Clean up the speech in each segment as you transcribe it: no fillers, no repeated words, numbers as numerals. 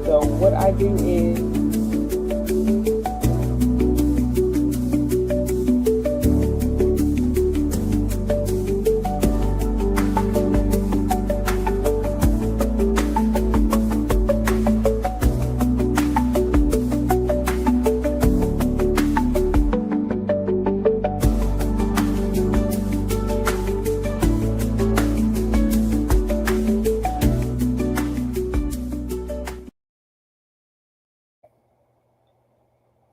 So what I do is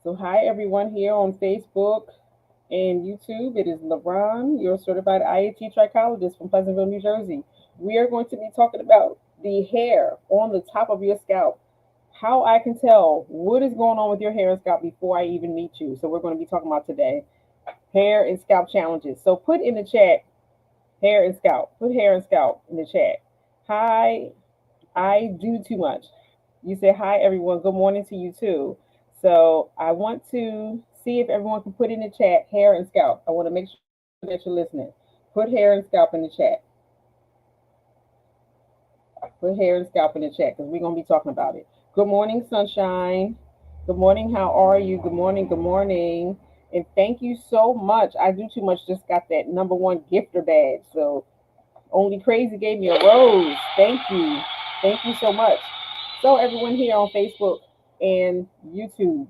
So, hi everyone here on Facebook and YouTube. It is LaRon, your certified IAT trichologist from Pleasantville, New Jersey. We are going to be talking about the hair on the top of your scalp, how I can tell what is going on with your hair and scalp before I even meet you. So, we're going to be talking about today hair and scalp challenges. So, put in the chat hair and scalp. Put hair and scalp in the chat. Hi, I do too much. You say hi, everyone. Good morning to you too. So I want to see if everyone can put in the chat hair and scalp. I want to make sure that you're listening. Put hair and scalp in the chat. Put hair and scalp in the chat because we're going to be talking about it. Good morning, sunshine. Good morning. How are you? Good morning. Good morning. And thank you so much. I do too much. Just got that #1 gifter badge. So only crazy gave me a rose. Thank you. Thank you so much. So everyone here on Facebook and YouTube,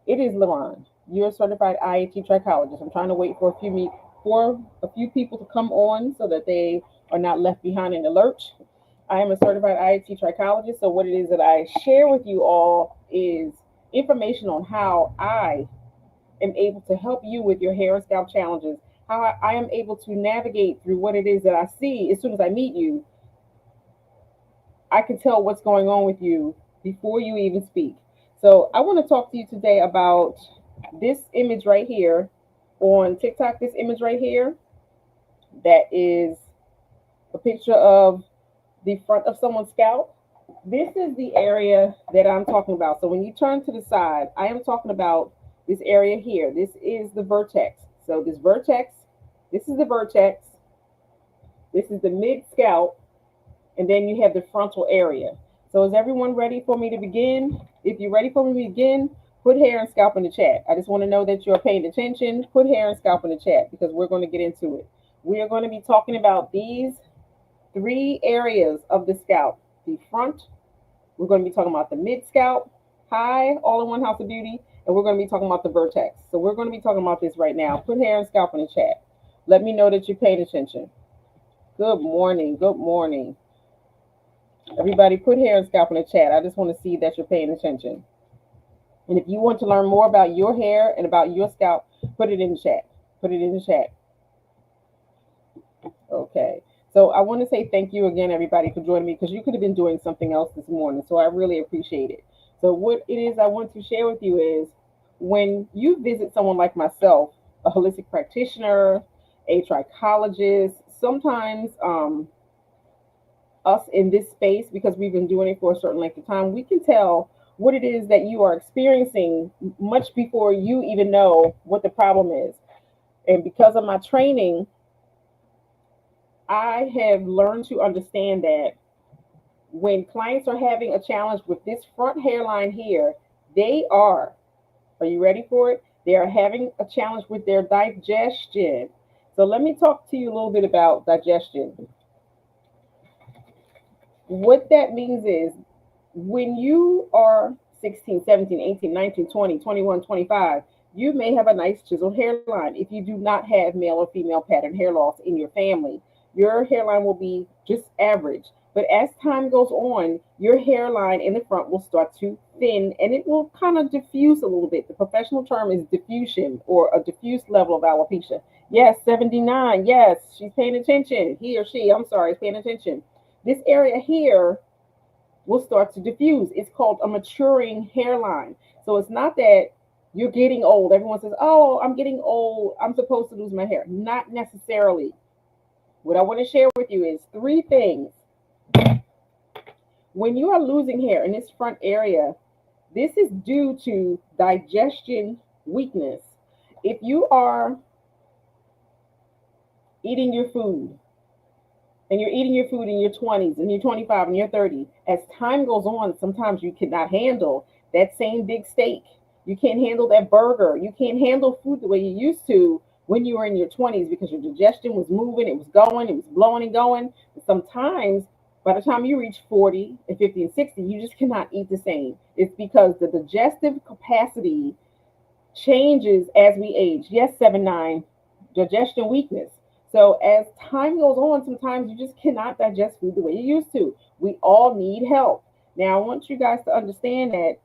it is LaRon, your certified IAT trichologist. I'm trying to wait for a few people to come on so that they are not left behind in the lurch. I am a certified IAT trichologist. So what it is that I share with you all is information on how I am able to help you with your hair and scalp challenges, how I am able to navigate through what it is that I see as soon as I meet you. I can tell what's going on with you before you even speak. So I want to talk to you today about this image right here on TikTok. This image right here, that is a picture of the front of someone's scalp. This is the area that I'm talking about. So when you turn to the side, I am talking about this area here. This is the vertex. So this is the vertex. This is the mid scalp. And then you have the frontal area. So is everyone ready for me to begin? If you're ready for me to begin, put hair and scalp in the chat. I just want to know that you're paying attention. Put hair and scalp in the chat because we're going to get into it. We are going to be talking about these 3 areas of the scalp. The front, we're going to be talking about the mid scalp, hi, all in one house of beauty, and we're going to be talking about the vertex. So we're going to be talking about this right now. Put hair and scalp in the chat. Let me know that you're paying attention. Good morning. Good morning. Everybody put hair and scalp in the chat. I just want to see that you're paying attention. And if you want to learn more about your hair and about your scalp, put it in the chat. Put it in the chat. Okay. So I want to say thank you again, everybody, for joining me because you could have been doing something else this morning. So I really appreciate it. So what it is I want to share with you is when you visit someone like myself, a holistic practitioner, a trichologist, sometimes us in this space, because we've been doing it for a certain length of time, we can tell what it is that you are experiencing much before you even know what the problem is. And because of my training, I have learned to understand that when clients are having a challenge with this front hairline here, are you ready for it? They are having a challenge with their digestion. So let me talk to you a little bit about digestion. What that means is when you are 16, 17, 18, 19, 20, 21, 25, you may have a nice chiseled hairline. If you do not have male or female pattern hair loss in your family, your hairline will be just average. But as time goes on, your hairline in the front will start to thin and it will kind of diffuse a little bit. The professional term is diffusion or a diffuse level of alopecia. Yes, 79. Yes, she's paying attention. He or she, I'm sorry, is paying attention. This area here will start to diffuse. It's called a maturing hairline. So it's not that you're getting old. Everyone says, oh, I'm getting old, I'm supposed to lose my hair. Not necessarily. What I want to share with you is 3 things. When you are losing hair in this front area, this is due to digestion weakness. If you are eating your food and you're eating your food in your 20s and you're 25 and you're 30, as time goes on, sometimes you cannot handle that same big steak. You can't handle that burger. You can't handle food the way you used to when you were in your 20s because your digestion was moving, it was going, it was blowing and going. Sometimes by the time you reach 40 and 50 and 60, you just cannot eat the same. It's because the digestive capacity changes as we age. Yes, 7'9", digestion weakness. So as time goes on, sometimes you just cannot digest food the way you used to. We all need help. Now, I want you guys to understand that.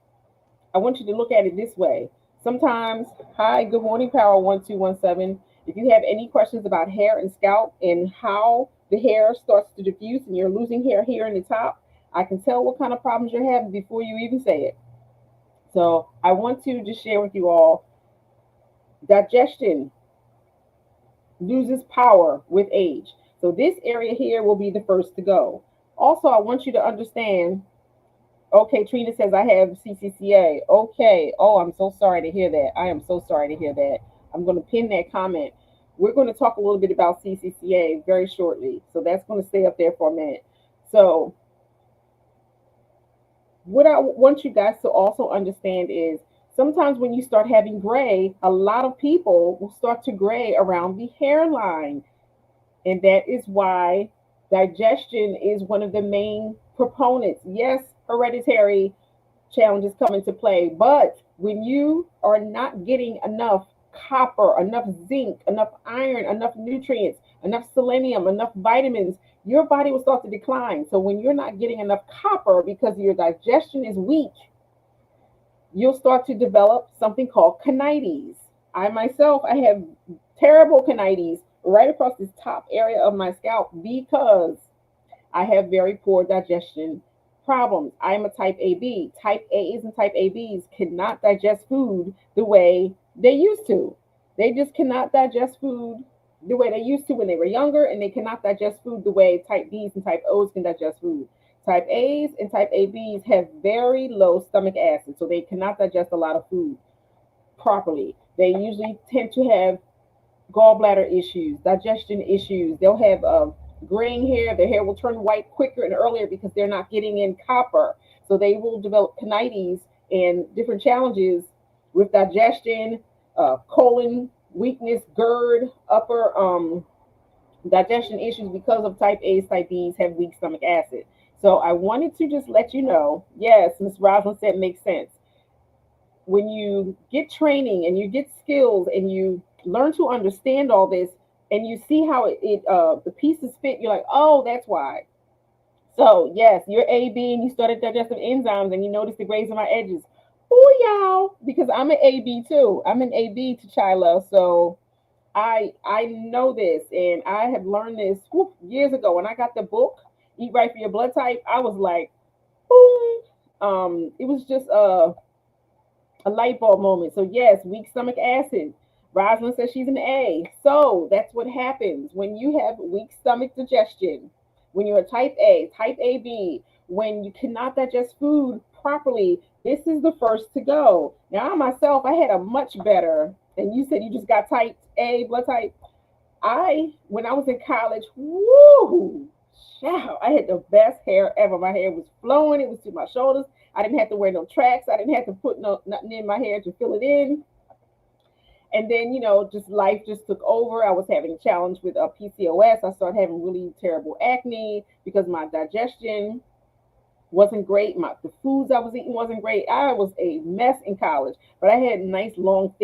I want you to look at it this way. Sometimes, hi, good morning, Power 1217. If you have any questions about hair and scalp and how the hair starts to diffuse and you're losing hair here in the top, I can tell what kind of problems you're having before you even say it. So I want to just share with you all, digestion loses power with age. So this area here will be the first to go. Also, I want you to understand. Okay, Trina says I have CCCA. Okay. Oh, I'm so sorry to hear that. I am so sorry to hear that. I'm going to pin that comment. We're going to talk a little bit about CCCA very shortly. So that's going to stay up there for a minute. So what I want you guys to also understand is sometimes when you start having gray, a lot of people will start to gray around the hairline. And that is why digestion is one of the main proponents. Yes, hereditary challenges come into play, but when you are not getting enough copper, enough zinc, enough iron, enough nutrients, enough selenium, enough vitamins, your body will start to decline. So when you're not getting enough copper because your digestion is weak, you'll start to develop something called conitis. I myself, I have terrible conitis right across this top area of my scalp because I have very poor digestion problems. I'm a type AB. Type A's and type ABs cannot digest food the way they used to. They just cannot digest food the way they used to when they were younger, and they cannot digest food the way type B's and type O's can digest food. Type A's and type ABs have very low stomach acid, so they cannot digest a lot of food properly. They usually tend to have gallbladder issues, digestion issues. They'll have graying hair. Their hair will turn white quicker and earlier because they're not getting in copper. So they will develop conitis and different challenges with digestion, colon weakness, GERD, upper digestion issues because of type A's, type B's have weak stomach acid. So I wanted to just let you know, yes, Ms. Roslyn said makes sense. When you get training and you get skills and you learn to understand all this and you see how the pieces fit, you're like, oh, that's why. So yes, you're AB and you started digestive enzymes and you notice the grays on my edges. Oh, y'all, because I'm an AB too. I'm an AB to Chila, so I know this and I have learned this years ago. When I got the book, Eat Right for Your Blood Type, I was like, boom. It was just a light bulb moment. So yes, weak stomach acid. Rosalind says she's an A. So that's what happens when you have weak stomach digestion. When you're a type A, type AB, when you cannot digest food properly, this is the first to go. Now, I myself, I had a much better, and you said you just got type A blood type. When I was in college, woo, child, I had the best hair ever. My hair was flowing, it was to my shoulders. I didn't have to wear no tracks. I didn't have to put nothing in my hair to fill it in. And then, just life just took over. I was having a challenge with PCOS. I started having really terrible acne because my digestion wasn't great. The foods I was eating wasn't great. I was a mess in college, but I had nice, long,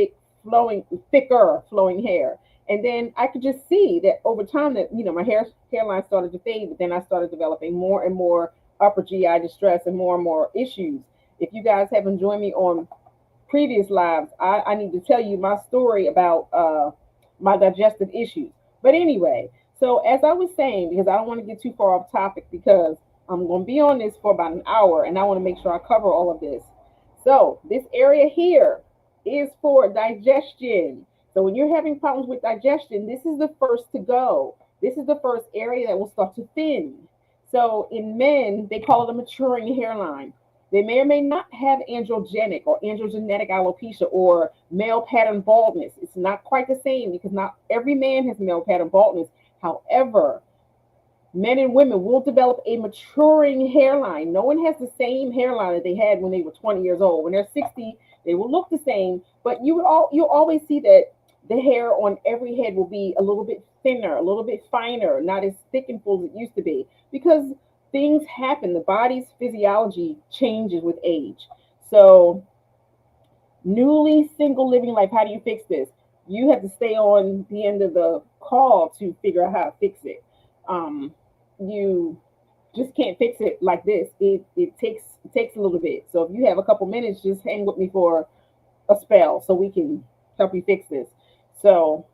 thicker flowing hair. And then I could just see that over time that, my hairline started to fade, but then I started developing more and more upper GI distress and more issues. If you guys haven't joined me on previous lives, I need to tell you my story about my digestive issues. But anyway, so as I was saying, because I don't want to get too far off topic, because I'm going to be on this for about an hour and I want to make sure I cover all of this. So this area here is for digestion. So when you're having problems with digestion, this is the first to go. This is the first area that will start to thin. So in men, they call it a maturing hairline. They may or may not have androgenic or androgenetic alopecia or male pattern baldness. It's not quite the same because not every man has male pattern baldness. However, Men and women will develop a maturing hairline. No one has the same hairline that they had when they were 20 years old. When they're 60, they will look the same, but you'll always see that the hair on every head will be a little bit thinner, a little bit finer, not as thick and full as it used to be, because things happen. The body's physiology changes with age. So, newly single living life, how do you fix this? You have to stay on the end of the call to figure out how to fix it. You just can't fix it like this. It takes a little bit. So if you have a couple minutes, just hang with me for a spell so we can help you fix this. So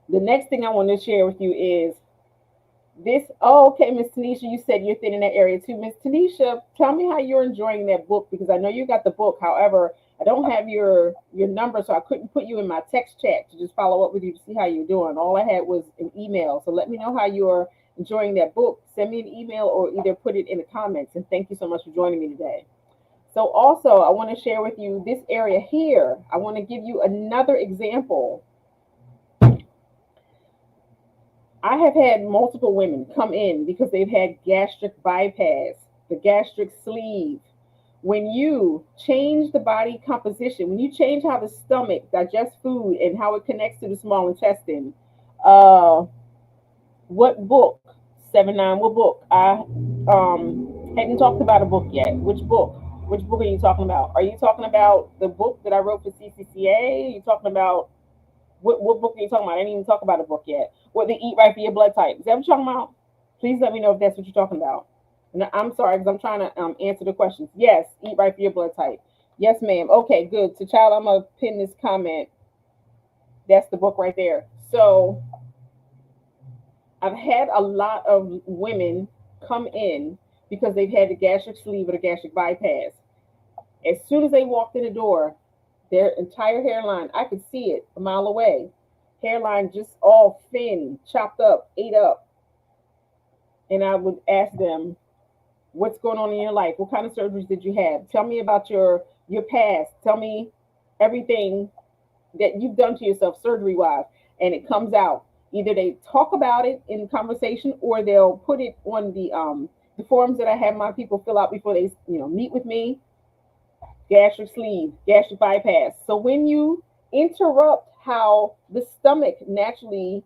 the next thing I want to share with you is this. Oh, okay, Miss Tanisha, you said you're thin in that area too. Miss Tanisha, tell me how you're enjoying that book, because I know you got the book. However, I don't have your number, so I couldn't put you in my text chat to just follow up with you to see how you're doing. All I had was an email. So let me know how you're enjoying that book. Send me an email or either put it in the comments. And thank you so much for joining me today. So also, I want to share with you this area here. I want to give you another example. I have had multiple women come in because they've had gastric bypass, the gastric sleeve. When you change the body composition, when you change how the stomach digests food and how it connects to the small intestine, uh, what book? 7-9, what book? I hadn't talked about a book yet. Which book? Which book are you talking about? Are you talking about the book that I wrote for CCCA? Are you talking about what book are you talking about? I didn't even talk about a book yet. What, the Eat Right for Your Blood Type? Is that what you're talking about? Please let me know if that's what you're talking about. And I'm sorry because I'm trying to answer the questions. Yes, Eat Right for Your Blood Type. Yes, ma'am. Okay, good. So, child, I'm gonna pin this comment. That's the book right there. So, I've had a lot of women come in because they've had the gastric sleeve or the gastric bypass. As soon as they walked in the door, their entire hairline, I could see it a mile away. Hairline just all thin, chopped up, ate up. And I would ask them, what's going on in your life? What kind of surgeries did you have? Tell me about your past. Tell me everything that you've done to yourself surgery wise. And it comes out. Either they talk about it in conversation or they'll put it on the forms that I have my people fill out before they meet with me. Gastric sleeve, gastric bypass. So when you interrupt how the stomach naturally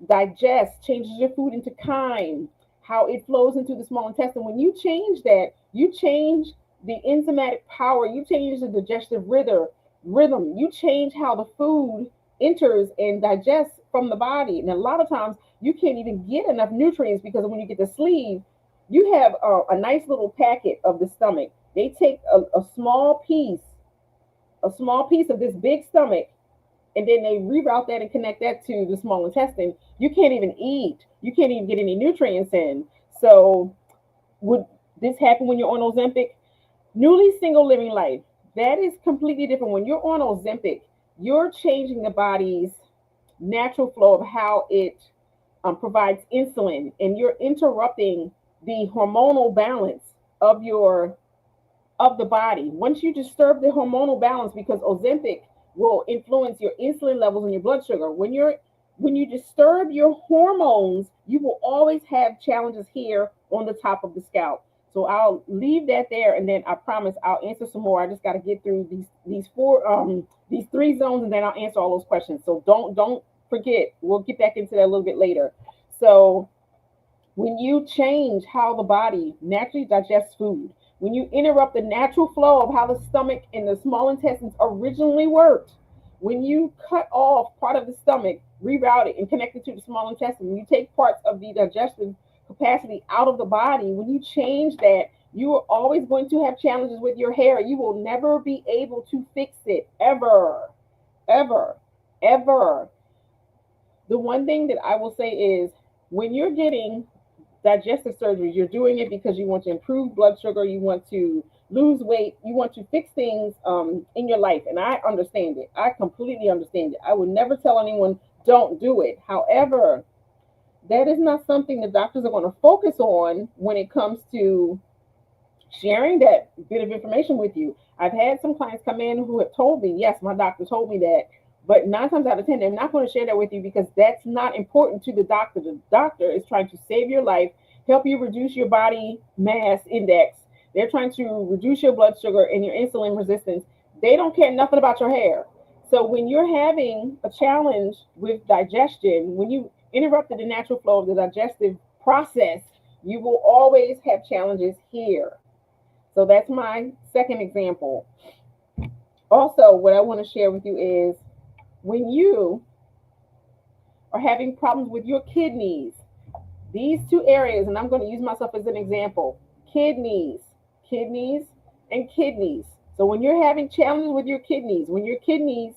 digests, changes your food into chyme, how it flows into the small intestine, when you change that, you change the enzymatic power, you change the digestive rhythm, you change how the food enters and digests from the body. And a lot of times you can't even get enough nutrients because when you get the sleeve, you have a nice little packet of the stomach. They take a small piece of this big stomach, and then they reroute that and connect that to the small intestine. You can't even eat. You can't even get any nutrients in. So would this happen when you're on Ozempic? Newly single living life, that is completely different. When you're on Ozempic, you're changing the body's natural flow of how it provides insulin, and you're interrupting the hormonal balance of the body. Once you disturb the hormonal balance, because Ozempic will influence your insulin levels and your blood sugar. When you disturb your hormones, you will always have challenges here on the top of the scalp. So I'll leave that there, and then I promise I'll answer some more. I just got to get through these three zones, and then I'll answer all those questions. So don't forget. We'll get back into that a little bit later. So when you change how the body naturally digests food, when you interrupt the natural flow of how the stomach and the small intestines originally worked, when you cut off part of the stomach, reroute it, and connect it to the small intestine, when you take parts of the digestive capacity out of the body, when you change that, you are always going to have challenges with your hair. You will never be able to fix it, ever, ever, ever. The one thing that I will say is when you're getting digestive surgeries, you're doing it because you want to improve blood sugar, you want to lose weight, you want to fix things in your life. And I understand it. I completely understand it. I would never tell anyone don't do it. However, that is not something the doctors are going to focus on when it comes to sharing that bit of information with you. I've had some clients come in who have told me, yes, my doctor told me that But 9 times out of 10, they're not going to share that with you because that's not important to the doctor. The doctor is trying to save your life, help you reduce your body mass index. They're trying to reduce your blood sugar and your insulin resistance. They don't care nothing about your hair. So when you're having a challenge with digestion, when you interrupted the natural flow of the digestive process, you will always have challenges here. So that's my second example. Also, what I want to share with you is when you are having problems with your kidneys, these two areas, and I'm going to use myself as an example, kidneys, kidneys, and kidneys. So when you're having challenges with your kidneys, when your kidneys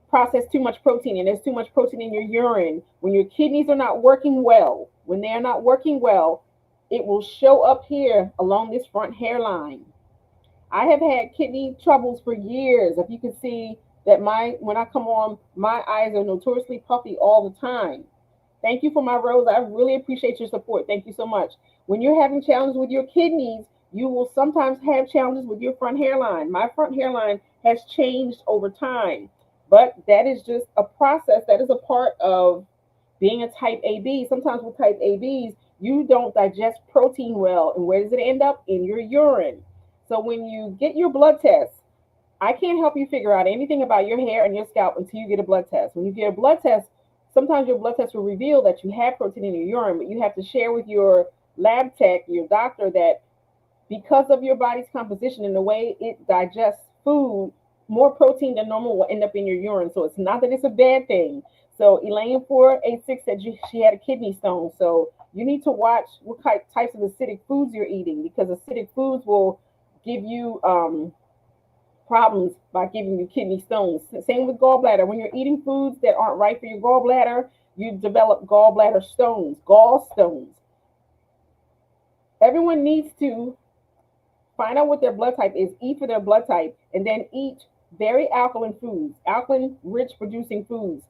process too much protein and there's too much protein in your urine, when your kidneys are not working well, when they are not working well, it will show up here along this front hairline. I have had kidney troubles for years. If you can see that when I come on, my eyes are notoriously puffy all the time. Thank you for my rose. I really appreciate your support. Thank you so much. When you're having challenges with your kidneys, you will sometimes have challenges with your front hairline. My front hairline has changed over time, but that is just a process. That is a part of being a type AB. Sometimes with type ABs, you don't digest protein well. And where does it end up? In your urine. So when you get your blood test, I can't help you figure out anything about your hair and your scalp until you get a blood test. When you get a blood test, sometimes your blood test will reveal that you have protein in your urine, but you have to share with your lab tech, your doctor, that because of your body's composition and the way it digests food, more protein than normal will end up in your urine. So it's not that it's a bad thing. So Elaine 486 said she had a kidney stone. So you need to watch what types of acidic foods you're eating, because acidic foods will give you problems by giving you kidney stones. Same with gallbladder. When you're eating foods that aren't right for your gallbladder, you develop gallbladder stones, gallstones. Everyone needs to find out what their blood type is, eat for their blood type, and then eat very alkaline foods, alkaline rich producing foods.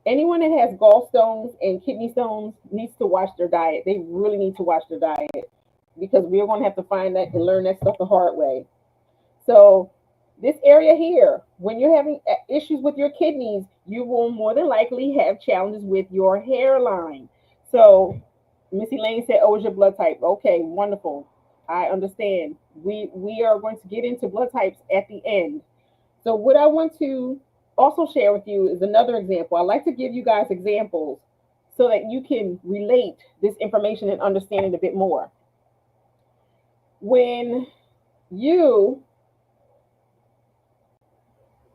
Anyone that has gallstones and kidney stones needs to watch their diet. They really need to watch their diet because we're going to have to find that and learn that stuff the hard way. So this area here, when you're having issues with your kidneys, you will more than likely have challenges with your hairline. So Missy Lane said, "Oh, is your blood type?" Okay, wonderful. I understand. We are going to get into blood types at the end. So what I want to also share with you is another example. I like to give you guys examples so that you can relate this information and understand it a bit more. When you,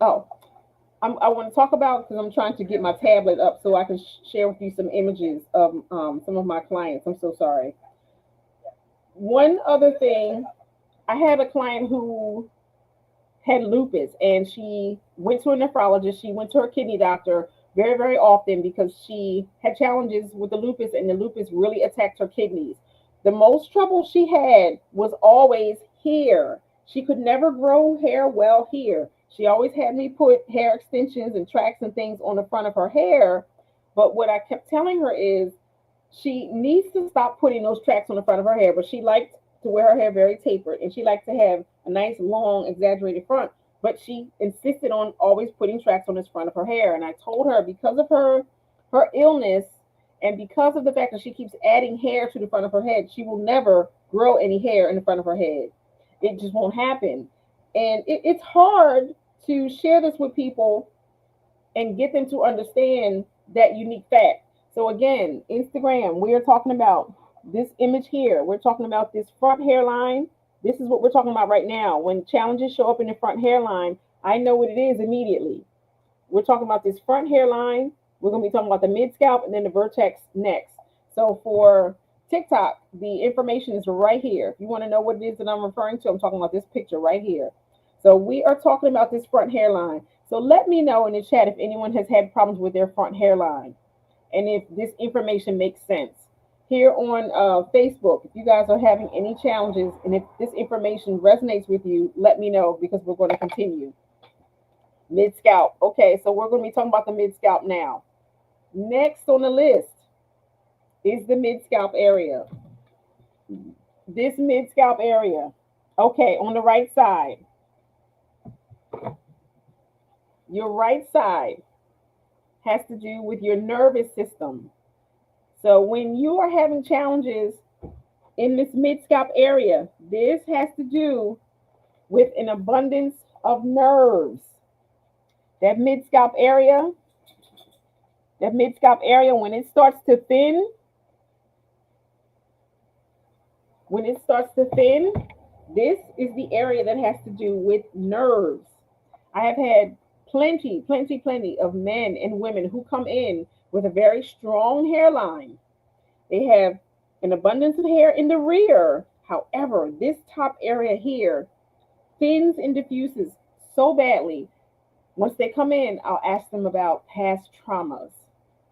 oh, I want to talk about, because I'm trying to get my tablet up so I can share with you some images of some of my clients. I'm so sorry. One other thing, I had a client who had lupus and she went to a nephrologist. She went to her kidney doctor very, very often because she had challenges with the lupus and the lupus really attacked her kidneys. The most trouble she had was always here. She could never grow hair well here. She always had me put hair extensions and tracks and things on the front of her hair. But what I kept telling her is she needs to stop putting those tracks on the front of her hair. But she liked to wear her hair very tapered and she liked to have a nice, long, exaggerated front. But she insisted on always putting tracks on the front of her hair. And I told her because of her illness and because of the fact that she keeps adding hair to the front of her head, she will never grow any hair in the front of her head. It just won't happen. And it's hard to share this with people and get them to understand that unique fact. So again, Instagram, we are talking about this image here. We're talking about this front hairline. This is what we're talking about right now. When challenges show up in the front hairline, I know what it is immediately. We're talking about this front hairline. We're going to be talking about the mid scalp and then the vertex next. So for TikTok, the information is right here. If you want to know what it is that I'm referring to, I'm talking about this picture right here. So we are talking about this front hairline. So let me know in the chat if anyone has had problems with their front hairline and if this information makes sense. Here on Facebook, if you guys are having any challenges and if this information resonates with you, let me know because we're going to continue. Mid scalp. Okay, so we're going to be talking about the mid scalp now. Next on the list is the mid scalp area. This mid scalp area. Okay, on the right side. Your right side has to do with your nervous system. So when you are having challenges in this mid scalp area, this has to do with an abundance of nerves. That mid scalp area, that mid scalp area, when it starts to thin, this is the area that has to do with nerves. I have had plenty of men and women who come in with a very strong hairline. They have an abundance of hair in the rear. However, this top area here thins and diffuses so badly. Once they come in, I'll ask them about past traumas.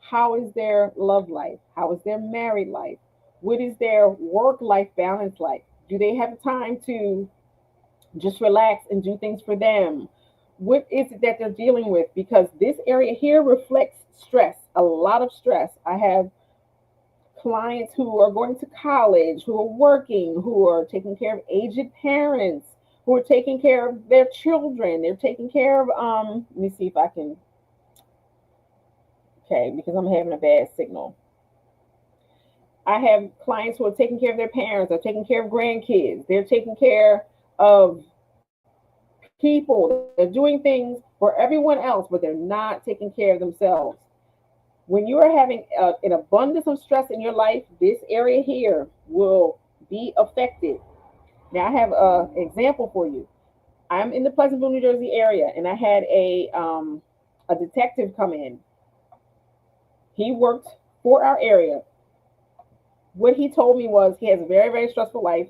How is their love life? How is their married life? What is their work life balance like? Do they have time to just relax and do things for them? What is it that they're dealing with? Because this area here reflects stress, a lot of stress. I have clients who are going to college, who are working, who are taking care of aged parents, who are taking care of their children. They're taking care of let me see if I can, okay, because I'm having a bad signal. I have clients who are taking care of their parents, they're taking care of grandkids, they're taking care of people, they're doing things for everyone else, but they're not taking care of themselves. When you are having an abundance of stress in your life, this area here will be affected. Now, I have an example for you. I'm in the Pleasantville, New Jersey area, and I had a detective come in. He worked for our area. What he told me was he has a very stressful life.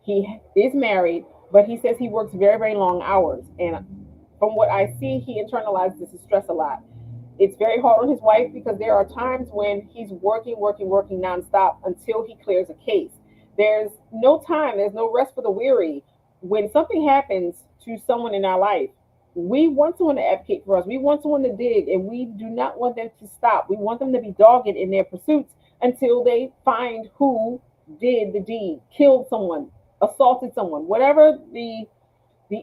He is married, but he says he works very long hours. And from what I see, he internalizes this stress a lot. It's very hard on his wife because there are times when he's working nonstop until he clears a case. There's no time, there's no rest for the weary. When something happens to someone in our life, we want someone to advocate for us. We want someone to dig, and we do not want them to stop. We want them to be dogged in their pursuits until they find who did the deed, killed someone, assaulted someone, whatever the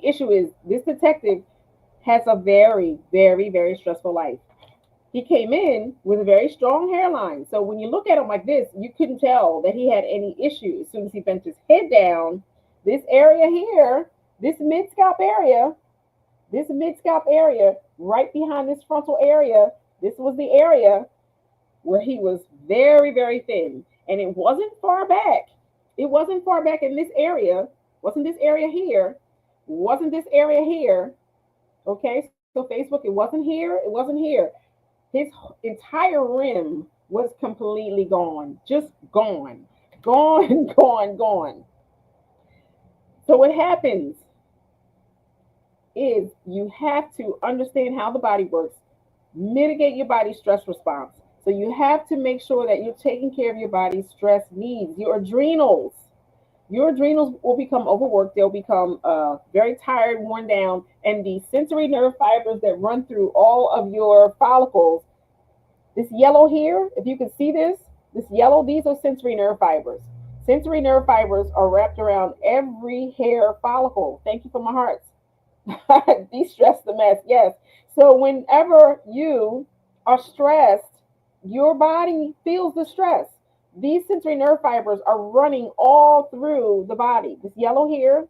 issue is. This detective has a very stressful life. He came in with a very strong hairline. So when you look at him like this, you couldn't tell that he had any issues. As soon as he bent his head down, this area here, this mid scalp area, right behind this frontal area, this was the area where he was very thin. And it wasn't far back. It wasn't far back in this area. Wasn't this area here? Wasn't this area here? Okay, so Facebook, it wasn't here. It wasn't here. His entire rim was completely gone. Just gone. Gone. So what happens is you have to understand how the body works, mitigate your body's stress response. So you have to make sure that you're taking care of your body's stress needs. Your adrenals will become overworked. They'll become very tired, worn down, and the sensory nerve fibers that run through all of your follicles. This yellow here, if you can see this yellow, these are sensory nerve fibers. Sensory nerve fibers are wrapped around every hair follicle. Thank you for my hearts. De-stress the mess. Yes. So whenever you are stressed, your body feels the stress. These sensory nerve fibers are running all through the body. This yellow here.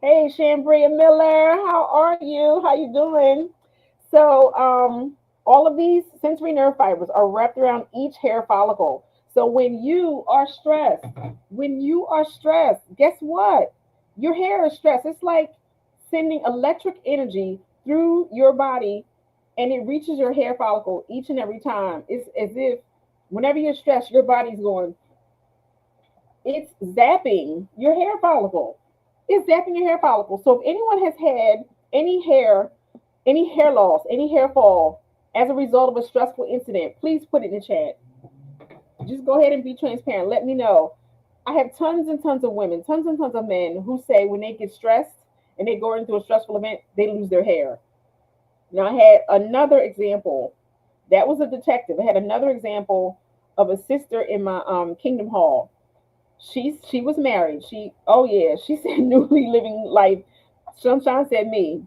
Hey, Shambria Miller, how are you? How you doing? So all of these sensory nerve fibers are wrapped around each hair follicle. So when you are stressed, guess what? Your hair is stressed. It's like sending electric energy through your body, and it reaches your hair follicle each and every time. It's as if whenever you're stressed, your body's going, it's zapping your hair follicle. It's zapping your hair follicle. So if anyone has had any hair loss, any hair fall as a result of a stressful incident, please put it in the chat. Just go ahead and be transparent. Let me know. I have tons and tons of women, tons and tons of men who say when they get stressed and they go into a stressful event, they lose their hair. Now, I had another example. That was a detective. I had another example of a sister in my Kingdom Hall. She was married. She said newly living life. Sunshine said me.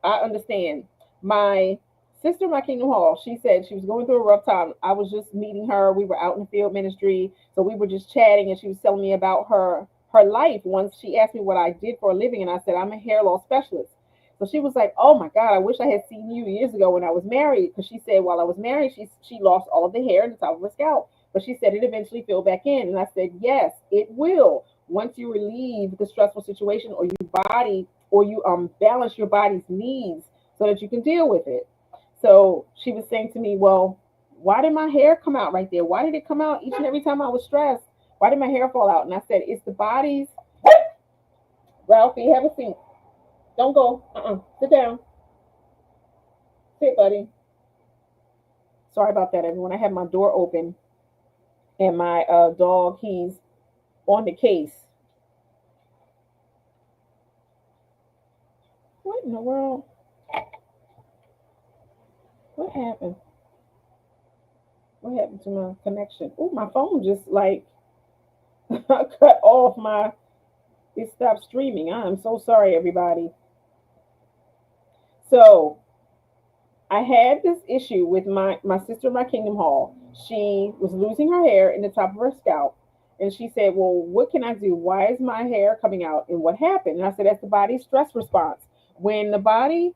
I understand. My sister, my Kingdom Hall, she said she was going through a rough time. I was just meeting her. We were out in the field ministry, so we were just chatting, and she was telling me about her life. Once she asked me what I did for a living, and I said I'm a hair loss specialist. So she was like, "Oh my God, I wish I had seen you years ago when I was married." Because she said while I was married, she lost all of the hair in the top of her scalp, but she said it eventually filled back in, and I said yes, it will. Once you relieve the stressful situation, or you body, or you balance your body's needs so that you can deal with it. So she was saying to me, well, why did my hair come out right there? Why did it come out each and every time I was stressed? Why did my hair fall out? And I said, it's the body's. Ralphie, have a seat. Don't go. Sit down. Sit, buddy. Sorry about that, everyone. I had my door open, and my dog, he's on the case. What in the world? What happened? What happened to my connection? Oh, my phone just like cut off my. It stopped streaming. I am so sorry, everybody. So I had this issue with my sister, my Kingdom Hall. She was losing her hair in the top of her scalp. And she said, well, what can I do? Why is my hair coming out? And what happened? And I said, that's the body's stress response. When the body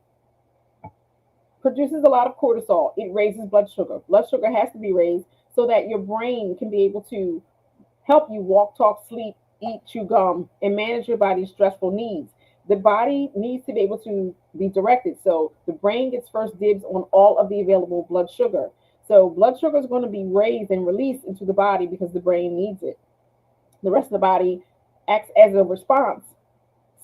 produces a lot of cortisol, it raises blood sugar. Blood sugar has to be raised so that your brain can be able to help you walk, talk, sleep, eat, chew gum, and manage your body's stressful needs. The body needs to be able to be directed. So the brain gets first dibs on all of the available blood sugar. So blood sugar is going to be raised and released into the body because the brain needs it. The rest of the body acts as a response.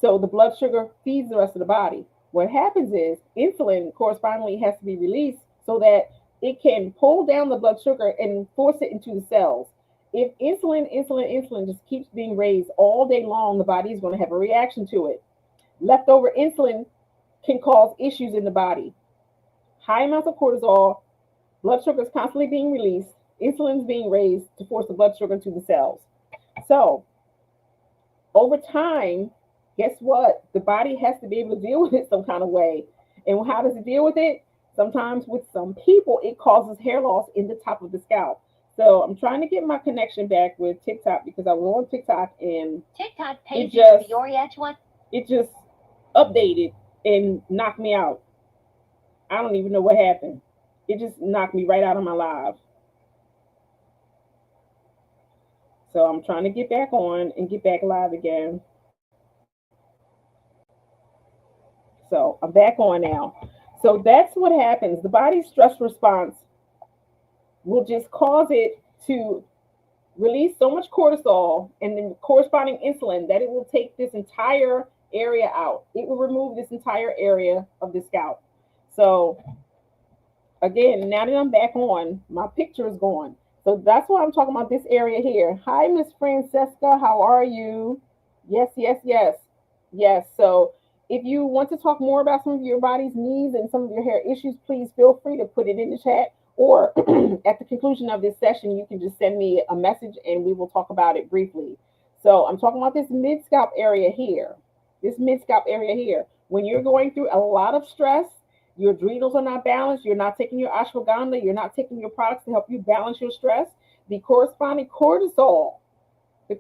So the blood sugar feeds the rest of the body. What happens is insulin correspondingly has to be released so that it can pull down the blood sugar and force it into the cells. If insulin just keeps being raised all day long, the body is going to have a reaction to it. Leftover insulin can cause issues in the body. High amounts of cortisol, blood sugar is constantly being released, insulin is being raised to force the blood sugar into the cells. So, over time, guess what? The body has to be able to deal with it some kind of way. And how does it deal with it? Sometimes with some people, it causes hair loss in the top of the scalp. So I'm trying to get my connection back with TikTok because I was on TikTok and TikTok page it just updated and knocked me out. I don't even know what happened. It just knocked me right out of my live. So I'm trying to get back on and get back live again. So I'm back on now. So that's what happens. The body's stress response will just cause it to release so much cortisol and then corresponding insulin that it will take this entire area out. It will remove this entire area of the scalp. So again, now that I'm back on, my picture is gone. So that's why I'm talking about this area here. Hi, Miss Francesca. How are you? Yes, yes, yes. Yes. So if you want to talk more about some of your body's needs and some of your hair issues, please feel free to put it in the chat. Or at the conclusion of this session, you can just send me a message and we will talk about it briefly. So I'm talking about this mid scalp area here. This mid scalp area here. When you're going through a lot of stress, your adrenals are not balanced, you're not taking your ashwagandha, you're not taking your products to help you balance your stress, the corresponding cortisol, the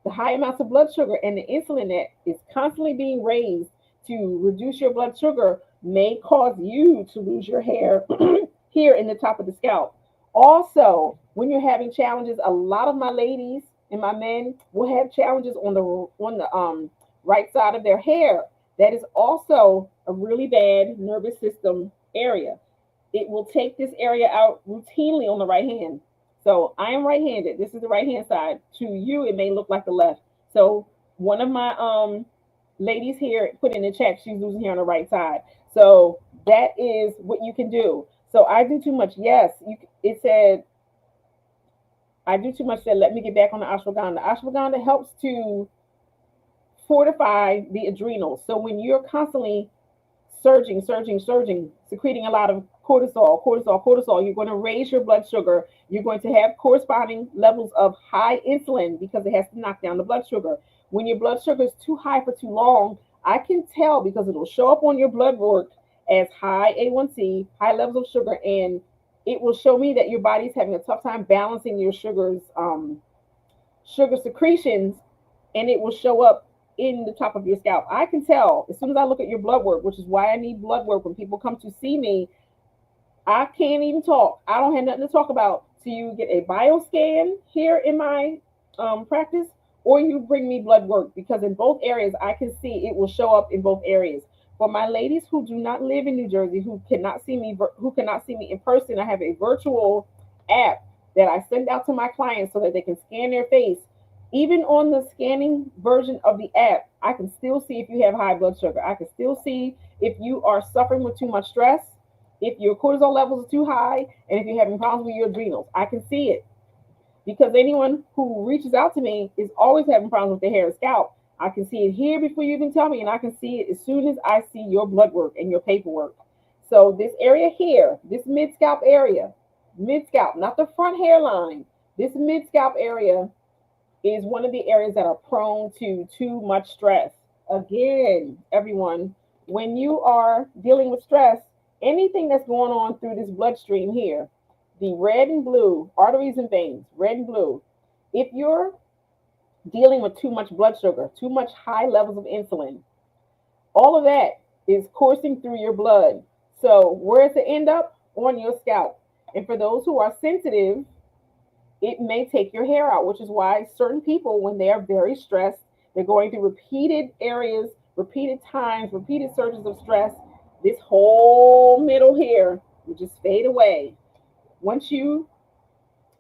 high amounts of blood sugar, and the insulin that is constantly being raised to reduce your blood sugar may cause you to lose your hair here in the top of the scalp. Also, when you're having challenges, a lot of my ladies and my men will have challenges on the right side of their hair. That is also a really bad nervous system area. It will take this area out routinely on the right hand. So I am right-handed. This is the right-hand side. To you, it may look like the left. So one of my ladies here put in the chat she's losing hair on the right side. So that is what you can do. So I do too much. Yes, it said I do too much. Said let me get back on the ashwagandha. Ashwagandha helps to fortify the adrenals. So when you're constantly surging, secreting a lot of cortisol, you're going to raise your blood sugar. You're going to have corresponding levels of high insulin because it has to knock down the blood sugar. When your blood sugar is too high for too long, I can tell because it'll show up on your blood work as high A1C, high levels of sugar, and it will show me that your body's having a tough time balancing your sugar secretions, and it will show up in the top of your scalp. I can tell as soon as I look at your blood work, which is why I need blood work when people come to see me. I can't even talk. I don't have nothing to talk about. So you get a bioscan here in my practice, or you bring me blood work, because in both areas I can see it will show up in both areas. For my ladies who do not live in New Jersey, who cannot see me in person, I have a virtual app that I send out to my clients so that they can scan their face. Even on the scanning version of the app, I can still see if you have high blood sugar. I can still see if you are suffering with too much stress, if your cortisol levels are too high, and if you're having problems with your adrenals. I can see it because anyone who reaches out to me is always having problems with their hair and scalp. I can see it here before you even tell me, and I can see it as soon as I see your blood work and your paperwork. So this area here, this mid scalp area, mid scalp, not the front hairline, this mid scalp area is one of the areas that are prone to too much stress. Again, everyone, when you are dealing with stress, anything that's going on through this bloodstream here, the red and blue, arteries and veins, red and blue, if you're dealing with too much blood sugar, too much high levels of insulin, all of that is coursing through your blood. So where does it end up? On your scalp. And for those who are sensitive, it may take your hair out, which is why certain people, when they are very stressed, they're going through repeated areas, repeated times, repeated surges of stress, this whole middle here will just fade away. Once you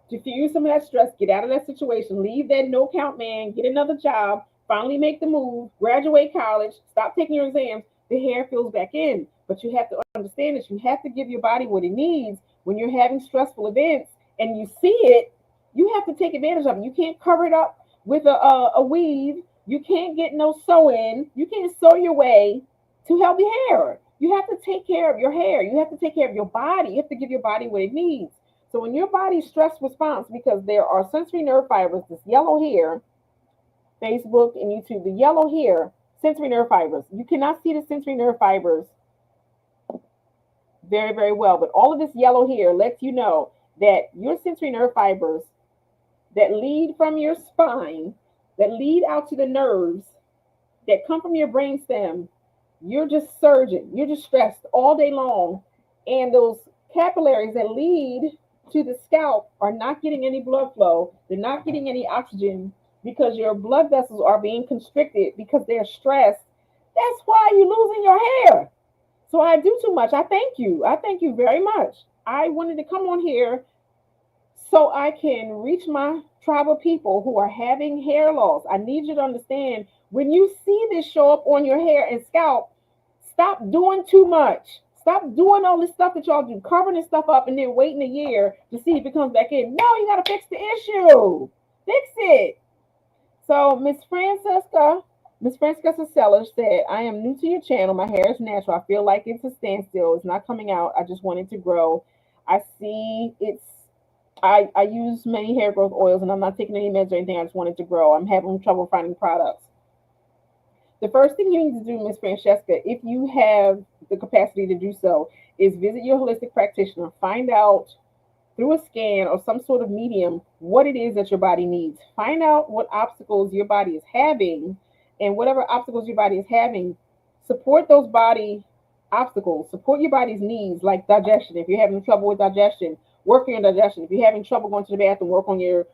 diffuse some of that stress, get out of that situation, leave that no count man, get another job, finally make the move, graduate college, stop taking your exams, the hair fills back in. But you have to understand that you have to give your body what it needs when you're having stressful events and you see it. You have to take advantage of it. You can't cover it up with a weave. You can't get no sew in. You can't sew your way to healthy hair. You have to take care of your hair. You have to take care of your body. You have to give your body what it needs. So when your body's stress response, because there are sensory nerve fibers, this yellow here, Facebook and YouTube, the yellow here, sensory nerve fibers. You cannot see the sensory nerve fibers very, very well, but all of this yellow here lets you know that your sensory nerve fibers that lead from your spine, that lead out to the nerves, that come from your brain stem, you're just surging, you're just stressed all day long. And those capillaries that lead to the scalp are not getting any blood flow, they're not getting any oxygen because your blood vessels are being constricted because they're stressed. That's why you're losing your hair. So I do too much. I thank you. I thank you very much. I wanted to come on here so I can reach my tribe of people who are having hair loss. I need you to understand, when you see this show up on your hair and scalp, stop doing too much. Stop doing all this stuff that y'all do, covering this stuff up and then waiting a year to see if it comes back in. No, you got to fix the issue. Fix it. So Miss Francesca Sellers said, I am new to your channel. My hair is natural. I feel like it's a standstill. It's not coming out. I just want it to grow. I see it's I use many hair growth oils and I'm not taking any meds or anything. I just want it to grow. I'm having trouble finding products. The first thing you need to do, Miss Francesca, if you have the capacity to do so, is visit your holistic practitioner. Find out through a scan or some sort of medium what it is that your body needs. Find out what obstacles your body is having, and whatever obstacles your body is having, support those body obstacles. Support your body's needs, like digestion. If you're having trouble with digestion, work on your digestion. If you're having trouble going to the bathroom, work on your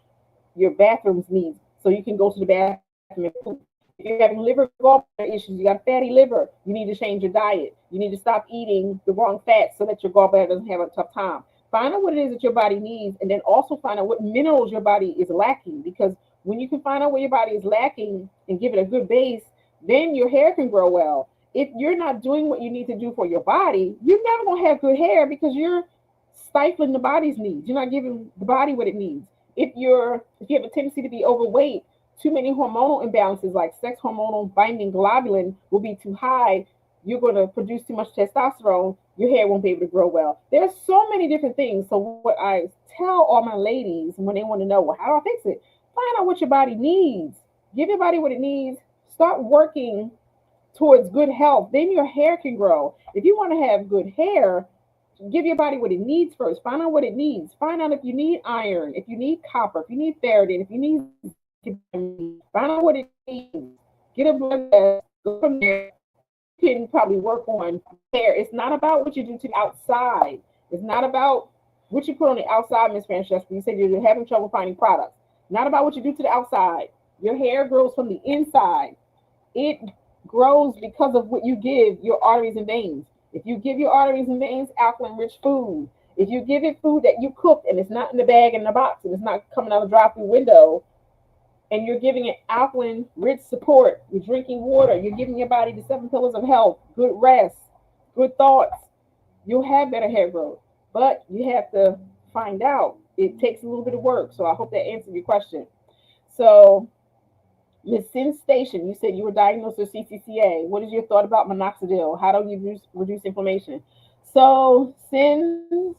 bathroom's needs so you can go to the bathroom and poop. If you're having liver gallbladder issues, you got fatty liver, you need to change your diet. You need to stop eating the wrong fats so that your gallbladder doesn't have a tough time. Find out what it is that your body needs, and then also find out what minerals your body is lacking. Because when you can find out what your body is lacking and give it a good base, then your hair can grow well. If you're not doing what you need to do for your body, you're never going to have good hair because you're stifling the body's needs. You're not giving the body what it needs. If you have a tendency to be overweight, too many hormonal imbalances like sex hormonal binding globulin will be too high. You're going to produce too much testosterone. Your hair won't be able to grow well. There's so many different things. So what I tell all my ladies when they want to know, well, how do I fix it? Find out what your body needs. Give your body what it needs. Start working towards good health, then your hair can grow. If you want to have good hair, give your body what it needs first. Find out what it needs. Find out if you need iron, if you need copper, if you need ferritin, if you need find out what it needs. Get a blood test. Go from there. You can probably work on hair. It's not about what you do to the outside. It's not about what you put on the outside, Miss Francesca. You said you're having trouble finding products. Not about what you do to the outside. Your hair grows from the inside. It grows because of what you give your arteries and veins. If you give your arteries and veins alkaline rich food, if you give it food that you cooked and it's not in the bag and in the box and it's not coming out of the drive-through window, and you're giving it alkaline rich support, you're drinking water, you're giving your body the 7 pillars of health, good rest, good thoughts, you'll have better hair growth. But you have to find out. It takes a little bit of work. So I hope that answered your question. So Ms. Sensation, you said you were diagnosed with CCCA. What is your thought about minoxidil? How do you reduce inflammation? So sensation.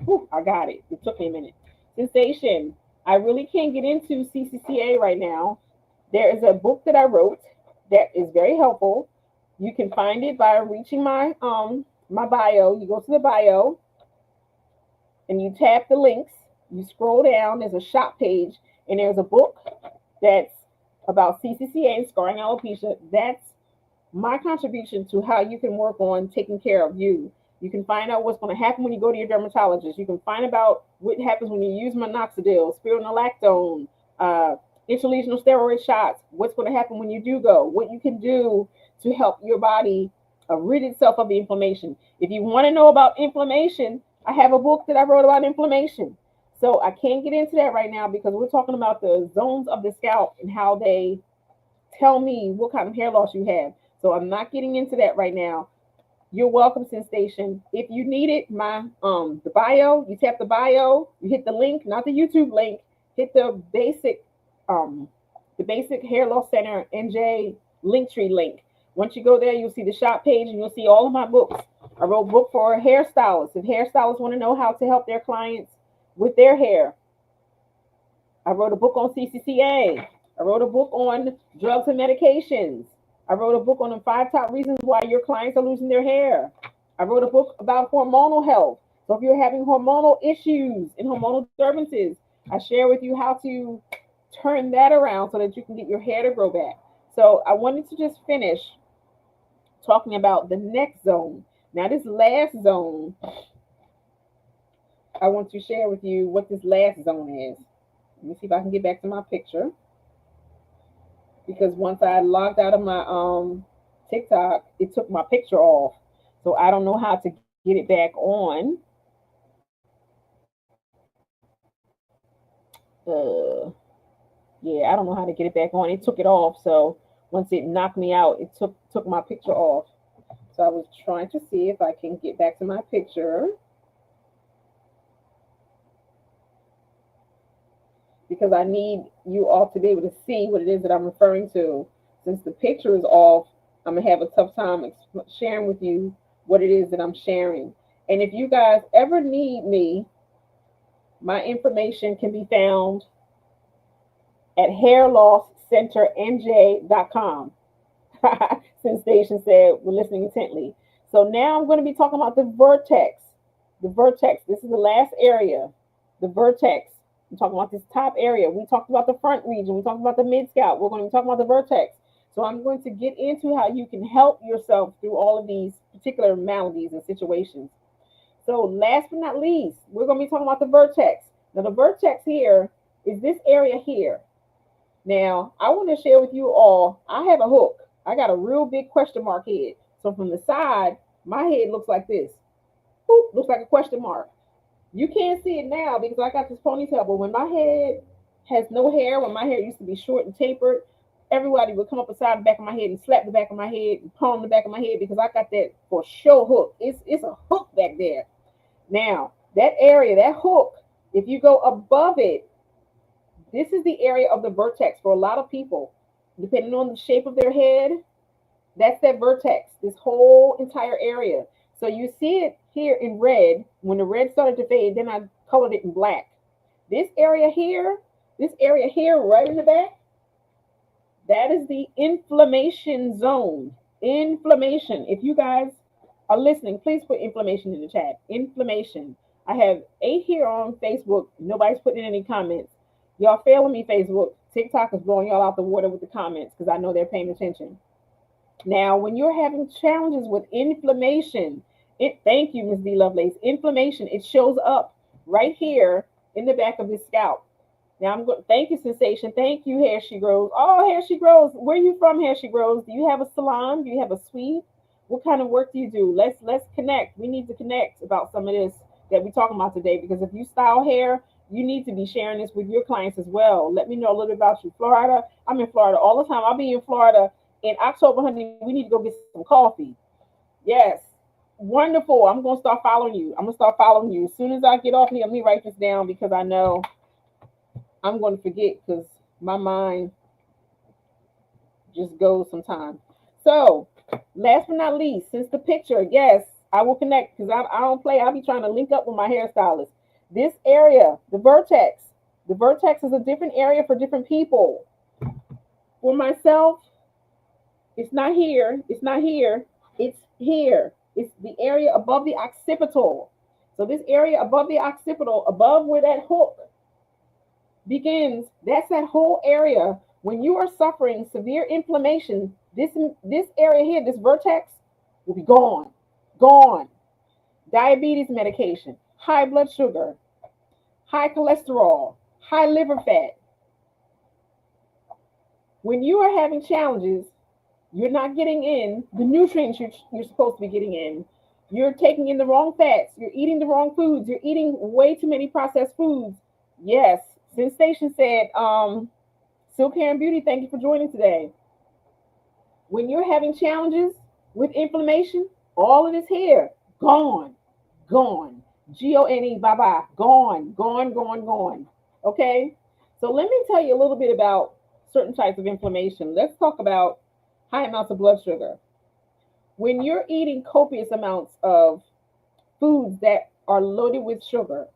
Whew, I got it. It took me a minute. Sensation. I really can't get into CCCA right now. There is a book that I wrote that is very helpful. You can find it by reaching my bio. You go to the bio and you tap the links. You scroll down. There's a shop page, and there's a book that's about CCCA and scarring alopecia. That's my contribution to how you can work on taking care of you. You can find out what's going to happen when you go to your dermatologist. You can find out what happens when you use minoxidil, spironolactone, intralesional steroid shots. What's going to happen when you do go? What you can do to help your body rid itself of the inflammation. If you want to know about inflammation, I have a book that I wrote about inflammation. So I can't get into that right now because we're talking about the zones of the scalp and how they tell me what kind of hair loss you have. So I'm not getting into that right now. You're welcome, Sensation. If you need it, the bio, you tap the bio, you hit the link, not the YouTube link, hit the basic Hair Loss Center NJ Linktree link. Once you go there, you'll see the shop page and you'll see all of my books. I wrote a book for hairstylists. If hairstylists want to know how to help their clients with their hair. I wrote a book on CCCA. I wrote a book on drugs and medications. I wrote a book on the 5 top reasons why your clients are losing their hair. I wrote a book about hormonal health. So if you're having hormonal issues and hormonal disturbances, I share with you how to turn that around so that you can get your hair to grow back. So I wanted to just finish talking about the next zone. Now this last zone, I want to share with you what this last zone is. Let me see if I can get back to my picture. Because once I logged out of my TikTok, it took my picture off. So I don't know how to get it back on. Yeah, I don't know how to get it back on. It took it off. So once it knocked me out, it took my picture off. So I was trying to see if I can get back to my picture. Because I need you all to be able to see what it is that I'm referring to. Since the picture is off, I'm going to have a tough time sharing with you what it is that I'm sharing. And if you guys ever need me, my information can be found at hairlosscenternj.com. Sensation said, we're listening intently. So now I'm going to be talking about the vertex. The vertex, this is the last area. The vertex. I'm talking about this top area. We talked about the front region. We talked about the mid scalp. We're going to be talking about the vertex. So I'm going to get into how you can help yourself through all of these particular maladies and situations. So last but not least, we're going to be talking about the vertex. Now the vertex here is this area here. Now I want to share with you all, I have a hook. I got a real big question mark head. So from the side, my head looks like this. Boop, looks like a question mark. You can't see it now because I got this ponytail, but when my head has no hair, when my hair used to be short and tapered, everybody would come up beside the back of my head and slap the back of my head and palm the back of my head because I got that for sure hook. It's a hook back there. Now, that area, that hook, if you go above it, this is the area of the vertex for a lot of people. Depending on the shape of their head, that's that vertex, this whole entire area. So you see it here in red. When the red started to fade, then I colored it in black. This area here right in the back, That is the inflammation zone. Inflammation. If you guys are listening, please put inflammation in the chat. Inflammation. I have 8 here on Facebook. Nobody's putting in any comments. Y'all failing me, Facebook. TikTok is blowing y'all out the water with the comments because I know they're paying attention. Now, when you're having challenges with inflammation, thank you, Ms. D. Lovelace. Inflammation, it shows up right here in the back of the scalp. Now I'm going. Thank you, Sensation. Thank you, Hair She Grows. Oh, Hair She Grows. Where are you from, Hair She Grows? Do you have a salon? Do you have a suite? What kind of work do you do? Let's connect. We need to connect about some of this that we're talking about today. Because if you style hair, you need to be sharing this with your clients as well. Let me know a little bit about you. Florida. I'm in Florida all the time. I'll be in Florida in October, honey. We need to go get some coffee. Yes. Wonderful. I'm gonna start following you. I'm gonna start following you. As soon as I get off here, let me write this down because I know I'm going to forget because my mind just goes sometimes. So, last but not least, since the picture, yes, I will connect because I don't play. I'll be trying to link up with my hairstylist. This area, the vertex is a different area for different people. For myself, it's not here. It's not here. It's here. It's the area above the occipital. So this area above the occipital, above where that hook begins, that's that whole area. When you are suffering severe inflammation, this area here, this vertex, will be gone. Gone. Diabetes medication, high blood sugar, high cholesterol, high liver fat. When you are having challenges, you're not getting in the nutrients you're supposed to be getting in. You're taking in the wrong fats. You're eating the wrong foods. You're eating way too many processed foods. Yes, Sensation said, Silk Hair and Beauty, thank you for joining today. When you're having challenges with inflammation, all of this hair, gone, gone. Gone, bye bye, gone, gone, gone, gone. Okay? So let me tell you a little bit about certain types of inflammation. Let's talk about high amounts of blood sugar. When you're eating copious amounts of foods that are loaded with sugar,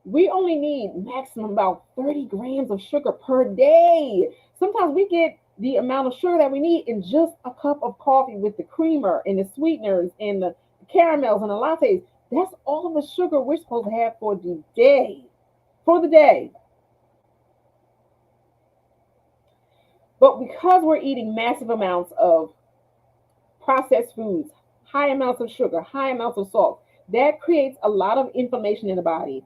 we only need maximum about 30 grams of sugar per day. Sometimes we get the amount of sugar that we need in just a cup of coffee with the creamer and the sweeteners and the caramels and the lattes. That's all the sugar we're supposed to have for the day. For the day. But because we're eating massive amounts of processed foods, high amounts of sugar, high amounts of salt, that creates a lot of inflammation in the body.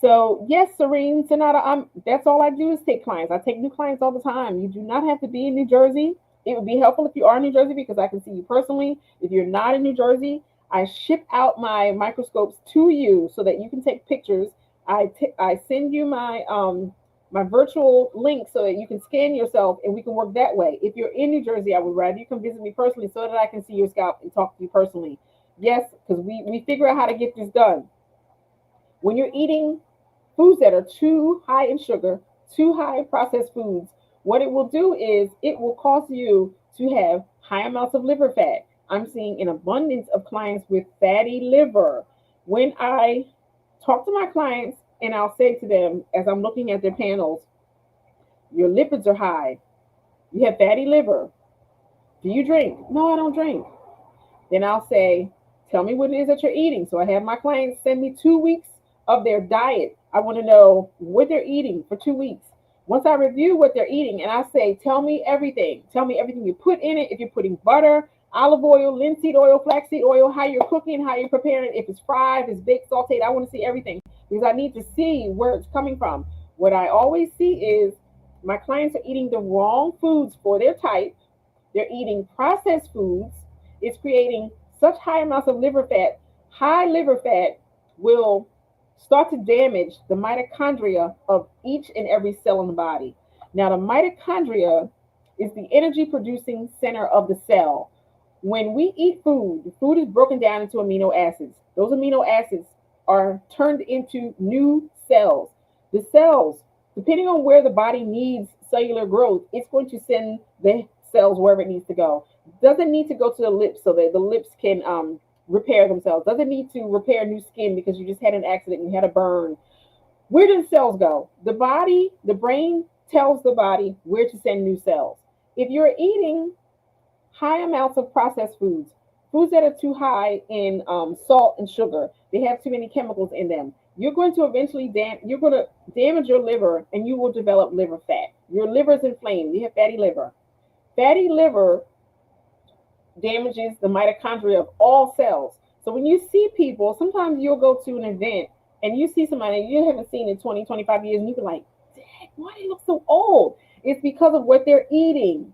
So yes, Serene, Sonata, that's all I do is take clients. I take new clients all the time. You do not have to be in New Jersey. It would be helpful if you are in New Jersey because I can see you personally. If you're not in New Jersey, I ship out my microscopes to you so that you can take pictures. I send you my virtual link so that you can scan yourself and we can work that way. If you're in New Jersey, I would rather you come visit me personally so that I can see your scalp and talk to you personally. Yes, because we figure out how to get this done. When you're eating foods that are too high in sugar, too high in processed foods, what it will do is it will cause you to have high amounts of liver fat. I'm seeing an abundance of clients with fatty liver. When I talk to my clients and I'll say to them as I'm looking at their panels, your lipids are high. You have fatty liver. Do you drink? No, I don't drink. Then I'll say, tell me what it is that you're eating. So I have my clients send me 2 weeks of their diet. I want to know what they're eating for 2 weeks. Once I review what they're eating and I say, tell me everything. Tell me everything you put in it. If you're putting butter, olive oil, linseed oil, flaxseed oil, how you're cooking, how you're preparing, if it's fried, if it's baked, sauteed, I want to see everything because I need to see where it's coming from. What I always see is my clients are eating the wrong foods for their type. They're eating processed foods. It's creating such high amounts of liver fat. High liver fat will start to damage the mitochondria of each and every cell in the body. Now, the mitochondria is the energy producing center of the cell. When we eat food, the food is broken down into amino acids. Those amino acids are turned into new cells. The cells, depending on where the body needs cellular growth, it's going to send the cells wherever it needs to go. Doesn't need to go to the lips so that the lips can repair themselves. Doesn't need to repair new skin because you just had an accident and you had a burn. Where do the cells go? The body, the brain tells the body where to send new cells. If you're eating high amounts of processed foods, foods that are too high in salt and sugar, they have too many chemicals in them. You're going to eventually you're going to damage your liver, and you will develop liver fat. Your liver is inflamed. You have fatty liver. Fatty liver damages the mitochondria of all cells. So when you see people, sometimes you'll go to an event and you see somebody you haven't seen in 20, 25 years, and you be like, why do they look so old? It's because of what they're eating.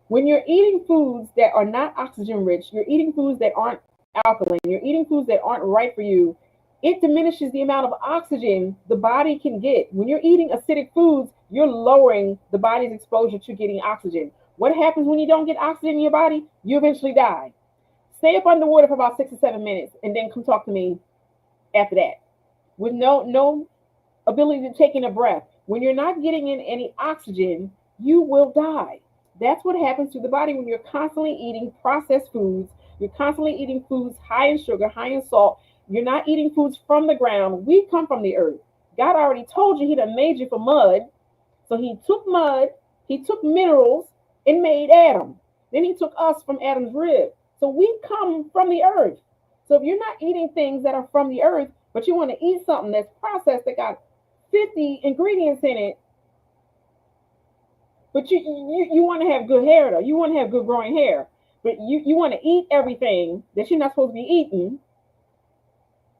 When you're eating foods that are not oxygen rich, you're eating foods that aren't alkaline, you're eating foods that aren't right for you, it diminishes the amount of oxygen the body can get. When you're eating acidic foods, you're lowering the body's exposure to getting oxygen. What happens when you don't get oxygen in your body? You eventually die. Stay up underwater for about 6 or 7 minutes and then come talk to me after that. With no ability to take in a breath. When you're not getting in any oxygen, you will die. That's what happens to the body when you're constantly eating processed foods. You're constantly eating foods high in sugar, high in salt. You're not eating foods from the ground. We come from the earth. God already told you he done made you from mud. So he took mud, he took minerals, and made Adam. Then he took us from Adam's rib. So we come from the earth. So if you're not eating things that are from the earth, but you want to eat something that's processed that got 50 ingredients in it, but you want to have good hair though. You want to have good growing hair. But you want to eat everything that you're not supposed to be eating.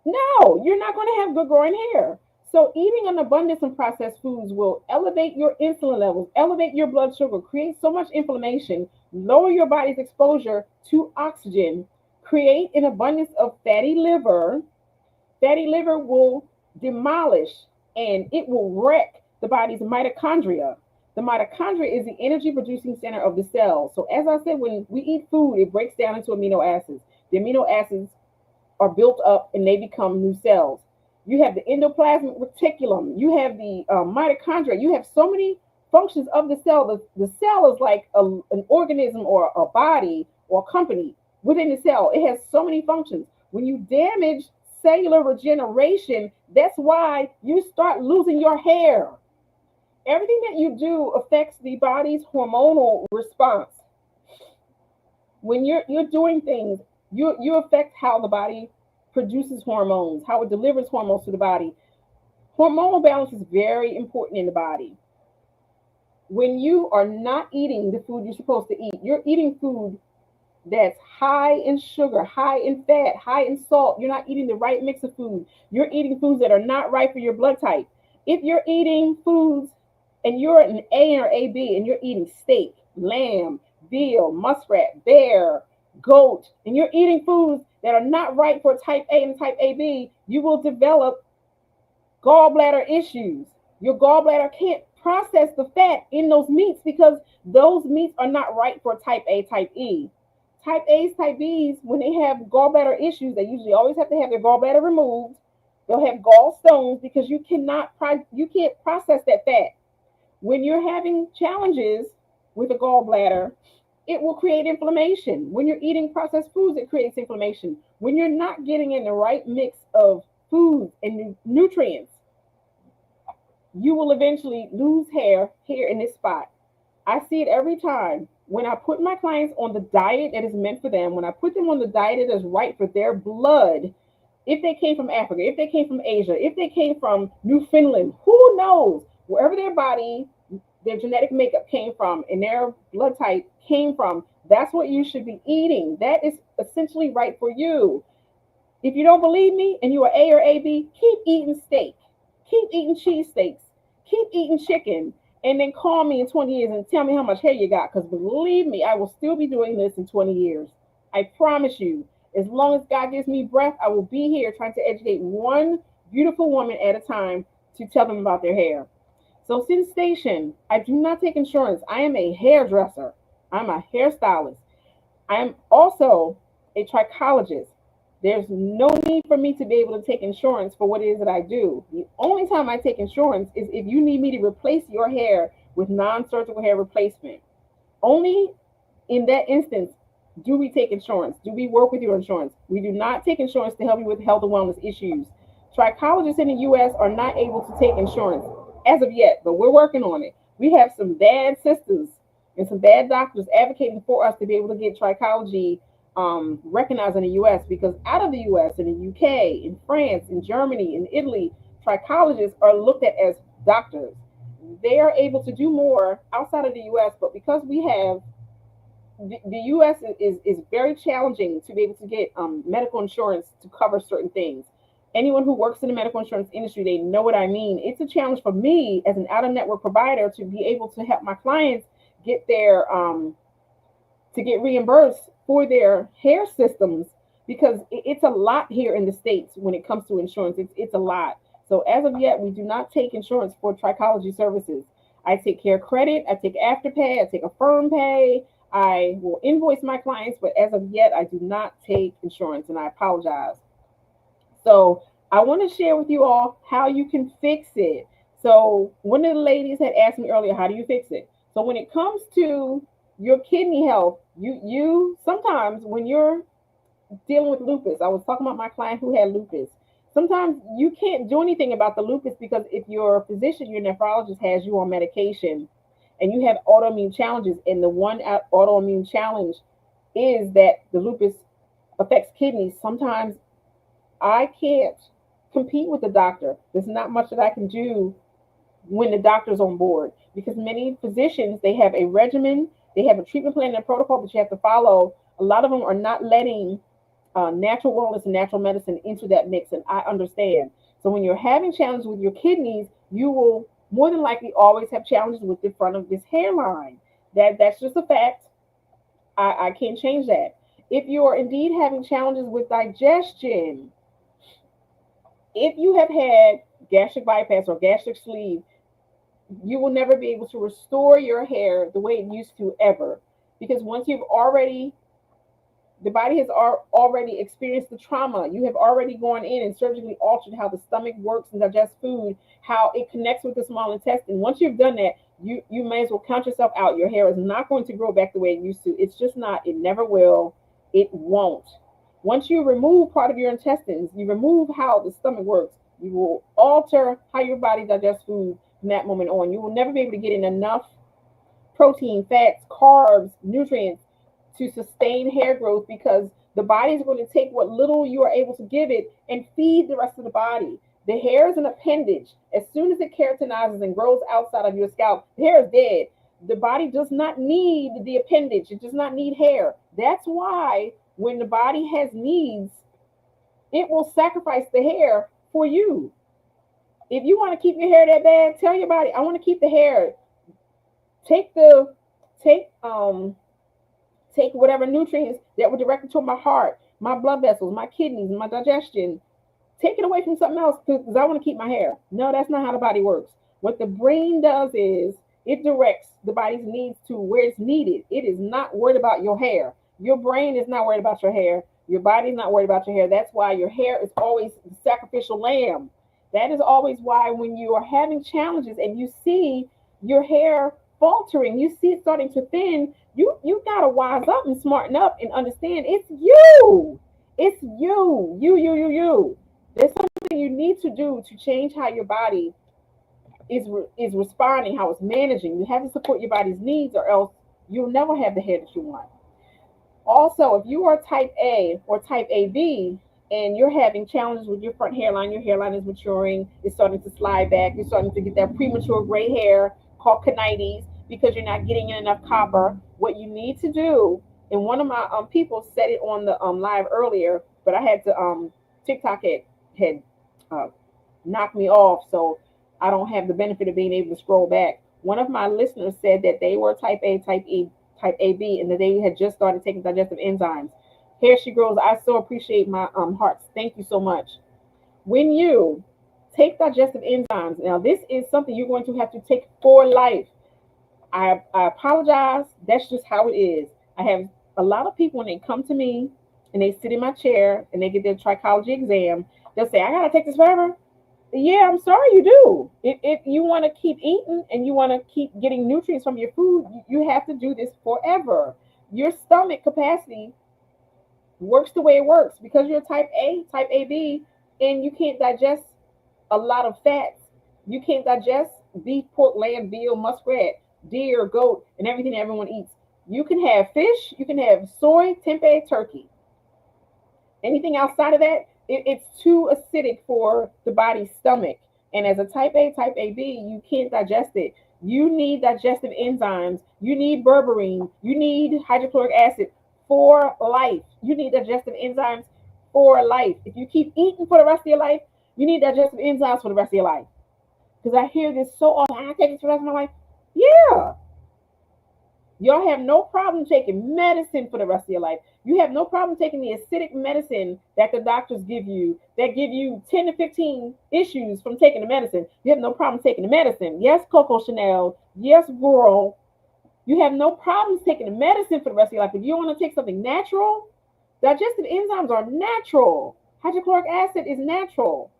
No, you're not going to have good growing hair. So eating an abundance of processed foods will elevate your insulin levels, elevate your blood sugar, create so much inflammation, lower your body's exposure to oxygen, create an abundance of fatty liver. Fatty liver will demolish and it will wreck the body's mitochondria. The mitochondria is the energy producing center of the cell. So as I said, when we eat food, it breaks down into amino acids. The amino acids are built up and they become new cells. You have the endoplasmic reticulum. You have the mitochondria. You have so many functions of the cell. The cell is like an organism or a body or a company within the cell. It has so many functions. When you damage cellular regeneration, that's why you start losing your hair. Everything that you do affects the body's hormonal response. When you're doing things, you affect how the body produces hormones, how it delivers hormones to the body. Hormonal balance is very important in the body. When you are not eating the food you're supposed to eat, you're eating food that's high in sugar, high in fat, high in salt. You're not eating the right mix of food. You're eating foods that are not right for your blood type. If you're eating foods and you're an A or AB and you're eating steak, lamb, veal, muskrat, bear, goat, and you're eating foods that are not right for type A and type AB, you will develop gallbladder issues. Your gallbladder can't process the fat in those meats because those meats are not right for type A, type E. Type A's, type B's, when they have gallbladder issues, they usually always have to have their gallbladder removed. They'll have gallstones because you can't process that fat. When you're having challenges with a gallbladder, it will create inflammation. When you're eating processed foods, it creates inflammation. When you're not getting in the right mix of foods and nutrients, you will eventually lose hair here in this spot. I see it every time. When I put my clients on the diet that is meant for them, when I put them on the diet that is right for their blood, if they came from Africa, if they came from Asia, if they came from Newfoundland, who knows? Wherever their body, their genetic makeup came from and their blood type came from, that's what you should be eating. That is essentially right for you. If you don't believe me and you are A or AB, keep eating steak, keep eating cheesesteaks, keep eating chicken, and then call me in 20 years and tell me how much hair you got. Because believe me, I will still be doing this in 20 years. I promise you. As long as God gives me breath, I will be here trying to educate one beautiful woman at a time to tell them about their hair. So sensation, I do not take insurance. I am a hairdresser. I'm a hairstylist. I am also a trichologist. There's no need for me to be able to take insurance for what it is that I do. The only time I take insurance is if you need me to replace your hair with non-surgical hair replacement. Only in that instance do we take insurance. Do we work with your insurance? We do not take insurance to help you with health and wellness issues. Trichologists in the U.S. are not able to take insurance as of yet, but we're working on it. We have some bad sisters and some bad doctors advocating for us to be able to get trichology recognized in the U.S. because out of the U.S. in the U.K., in France, in Germany, in Italy, trichologists are looked at as doctors. They are able to do more outside of the U.S., but because we have the U.S. is very challenging to be able to get medical insurance to cover certain things. Anyone who works in the medical insurance industry, they know what I mean. It's a challenge for me as an out-of-network provider to be able to help my clients get their to get reimbursed for their hair systems because it's a lot here in the States when it comes to insurance. It's a lot. So as of yet, we do not take insurance for trichology services. I take care credit, I take afterpay, I take a firm pay. I will invoice my clients, but as of yet, I do not take insurance, and I apologize. So I want to share with you all how you can fix it. So one of the ladies had asked me earlier, how do you fix it? So when it comes to your kidney health, you sometimes when you're dealing with lupus, I was talking about my client who had lupus. Sometimes you can't do anything about the lupus because if your physician, your nephrologist has you on medication and you have autoimmune challenges, and the one autoimmune challenge is that the lupus affects kidneys, sometimes I can't compete with the doctor. There's not much that I can do when the doctor's on board because many physicians they have a regimen, they have a treatment plan and a protocol that you have to follow. A lot of them are not letting natural wellness and natural medicine into that mix, and I understand. So when you're having challenges with your kidneys, you will more than likely always have challenges with the front of this hairline. That's just a fact. I can't change that. If you are indeed having challenges with digestion, if you have had gastric bypass or gastric sleeve, you will never be able to restore your hair the way it used to ever. Because once you've already, the body has already experienced the trauma. You have already gone in and surgically altered how the stomach works and digests food, how it connects with the small intestine. Once you've done that, you may as well count yourself out. Your hair is not going to grow back the way it used to. It's just not. It never will. It won't. Once you remove part of your intestines, you remove how the stomach works, you will alter how your body digests food from that moment on. You will never be able to get in enough protein, fats, carbs, nutrients to sustain hair growth because the body is going to take what little you are able to give it and feed the rest of the body. The hair is an appendage. As soon as it keratinizes and grows outside of your scalp, the hair is dead. The body does not need the appendage. It does not need hair. That's why when the body has needs, it will sacrifice the hair for you. If you want to keep your hair that bad, tell your body, I want to keep the hair. Take the take take whatever nutrients that were directed to my heart, my blood vessels, my kidneys, my digestion. Take it away from something else because I want to keep my hair. No, that's not how the body works. What the brain does is it directs the body's needs to where it's needed. It is not worried about your hair. Your brain is not worried about your hair. Your body's not worried about your hair. That's why your hair is always the sacrificial lamb. That is always why when you are having challenges and you see your hair faltering, you see it starting to thin, you gotta wise up and smarten up and understand it's you. It's you. You. There's something you need to do to change how your body is responding, how it's managing. You have to support your body's needs, or else you'll never have the hair that you want. Also, if you are type A or type AB and you're having challenges with your hairline is maturing, it's starting to slide back, you're starting to get that premature gray hair called conitis because you're not getting in enough copper. What you need to do, and one of my people said it on the live earlier, but I had to TikTok had uh, knocked me off, so I don't have the benefit of being able to scroll back. One of my listeners said that they were type A, type E, type AB, and that they had just started taking digestive enzymes. Here she grows. I so appreciate my hearts. Thank you so much. When you take digestive enzymes, now this is something you're going to have to take for life. I apologize. That's just how it is. I have a lot of people when they come to me and they sit in my chair and they get their trichology exam, they'll say, I gotta take this forever. Yeah, I'm sorry you do. If you want to keep eating and you want to keep getting nutrients from your food, you have to do this forever. Your stomach capacity works the way it works because you're type A, type AB, and you can't digest a lot of fats. You can't digest beef, pork, lamb, veal, muskrat, deer, goat, and everything that everyone eats. You can have fish, you can have soy, tempeh, turkey. Anything outside of that, it's too acidic for the body's stomach. And as a type AB, you can't digest it. You need digestive enzymes. You need berberine. You need hydrochloric acid for life. You need digestive enzymes for life. If you keep eating for the rest of your life, you need digestive enzymes for the rest of your life. Because I hear this so often. I take this for the rest of my life. Yeah, y'all have no problem taking medicine for the rest of your life. You have no problem taking the acidic medicine that the doctors give you that give you 10 to 15 issues from taking the medicine. You have no problem taking the medicine. Yes, Coco Chanel. Yes, girl. You have no problems taking the medicine for the rest of your life. If you want to take something natural, digestive enzymes are natural. Hydrochloric acid is natural.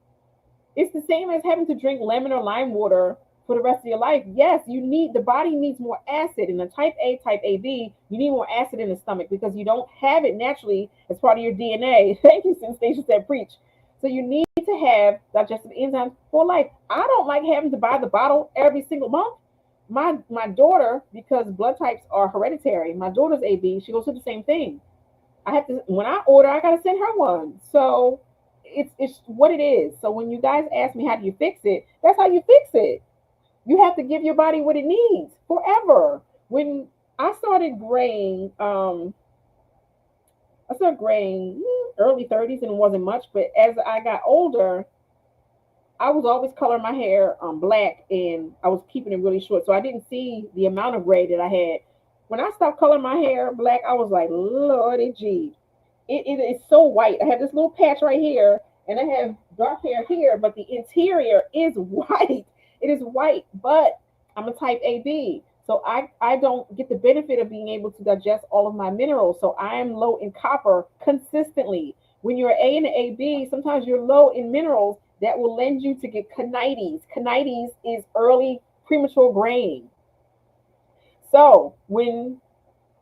It's the same as having to drink lemon or lime water for the rest of your life. Yes, the body needs more acid. In the type A, type AB, you need more acid in the stomach because you don't have it naturally as part of your DNA. Thank you, since Station said preach. So you need to have digestive enzymes for life. I don't like having to buy the bottle every single month. My daughter, because blood types are hereditary, my daughter's AB, she goes through the same thing. I have to when I order, I gotta send her one. So it's what it is. So when you guys ask me how do you fix it, that's how you fix it. You have to give your body what it needs forever. When I started graying, I started graying early 30s and it wasn't much, but as I got older, I was always coloring my hair black and I was keeping it really short. So I didn't see the amount of gray that I had. When I stopped coloring my hair black, I was like, Lordy gee. It is so white. I have this little patch right here and I have dark hair here, but the interior is white. It is white, but I'm a type AB. So I don't get the benefit of being able to digest all of my minerals. So I am low in copper consistently. When you're A and AB, sometimes you're low in minerals that will lend you to get conitis. Conitis is early premature graying. So when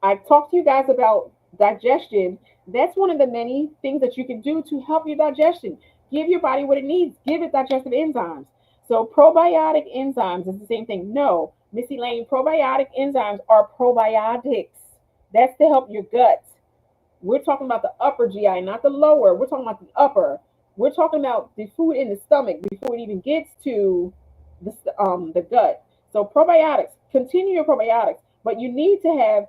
I talk to you guys about digestion, that's one of the many things that you can do to help your digestion. Give your body what it needs. Give it digestive enzymes. So probiotic enzymes is the same thing. No, Missy Lane, probiotic enzymes are probiotics. That's to help your gut. We're talking about the upper GI, not the lower. We're talking about the upper. We're talking about the food in the stomach before it even gets to the gut. So probiotics, continue your probiotics, but you need to have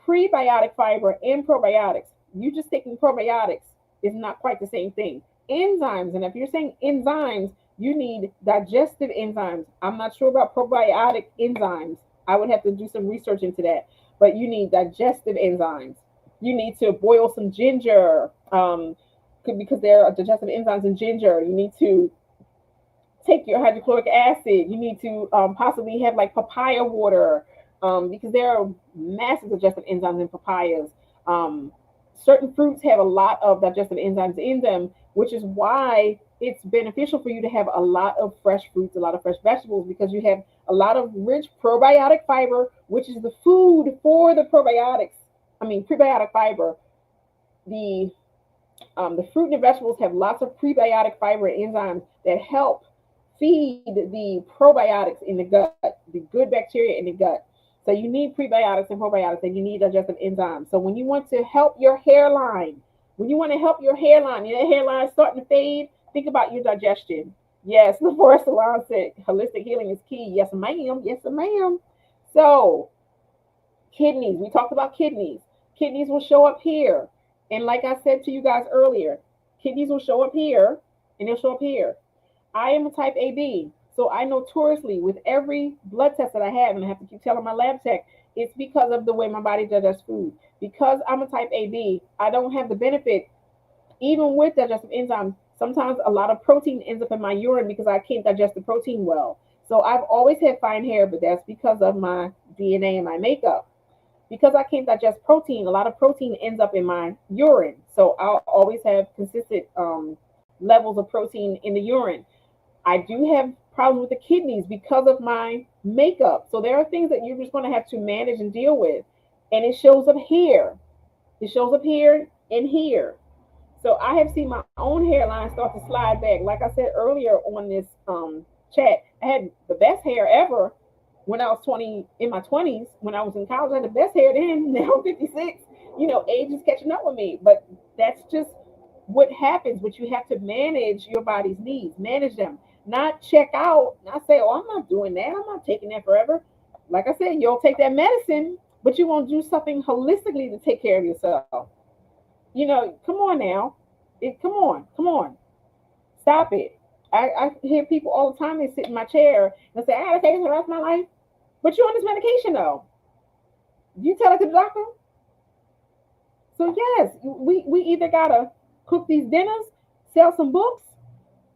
prebiotic fiber and probiotics. You just taking probiotics is not quite the same thing. Enzymes, and if you're saying enzymes, you need digestive enzymes. I'm not sure about probiotic enzymes. I would have to do some research into that. But you need digestive enzymes. You need to boil some ginger because there are digestive enzymes in ginger. You need to take your hydrochloric acid. You need to possibly have like papaya water because there are massive digestive enzymes in papayas. Certain fruits have a lot of digestive enzymes in them, which is why it's beneficial for you to have a lot of fresh fruits, a lot of fresh vegetables, because you have a lot of rich probiotic fiber, which is the food for the probiotics. I mean, prebiotic fiber. The the fruit and the vegetables have lots of prebiotic fiber and enzymes that help feed the probiotics in the gut, the good bacteria in the gut. So you need prebiotics and probiotics, and you need digestive enzymes. So when you want to help your hairline, when you want to help your hairline is starting to fade, think about your digestion. Yes, LaForest Salon said holistic healing is key. Yes, ma'am. Yes, ma'am. So kidneys, we talked about kidneys. Kidneys will show up here. And like I said to you guys earlier, kidneys will show up here and they'll show up here. I am a type AB. So I notoriously, with every blood test that I have, and I have to keep telling my lab tech, it's because of the way my body digests food. Because I'm a type AB, I don't have the benefit, even with digestive enzymes. Sometimes a lot of protein ends up in my urine because I can't digest the protein well. So I've always had fine hair, but that's because of my DNA and my makeup. Because I can't digest protein, a lot of protein ends up in my urine. So I'll always have consistent levels of protein in the urine. I do have problems with the kidneys because of my makeup. So there are things that you're just going to have to manage and deal with. And it shows up here. It shows up here and here. So I have seen my own hairline start to slide back. Like I said earlier on this chat, I had the best hair ever when I was 20, in my 20s. When I was in college, I had the best hair then. Now I'm 56. Age is catching up with me. But that's just what happens. But you have to manage your body's needs, manage them, not check out, not say, oh, I'm not doing that. I'm not taking that forever. Like I said, you'll take that medicine, but you won't do something holistically to take care of yourself. Come on now. Come on. Stop it. I hear people all the time, they sit in my chair and say, I gotta take it for the rest of my life. But you're on this medication though. You tell it to the doctor? So yes, we either gotta cook these dinners, sell some books,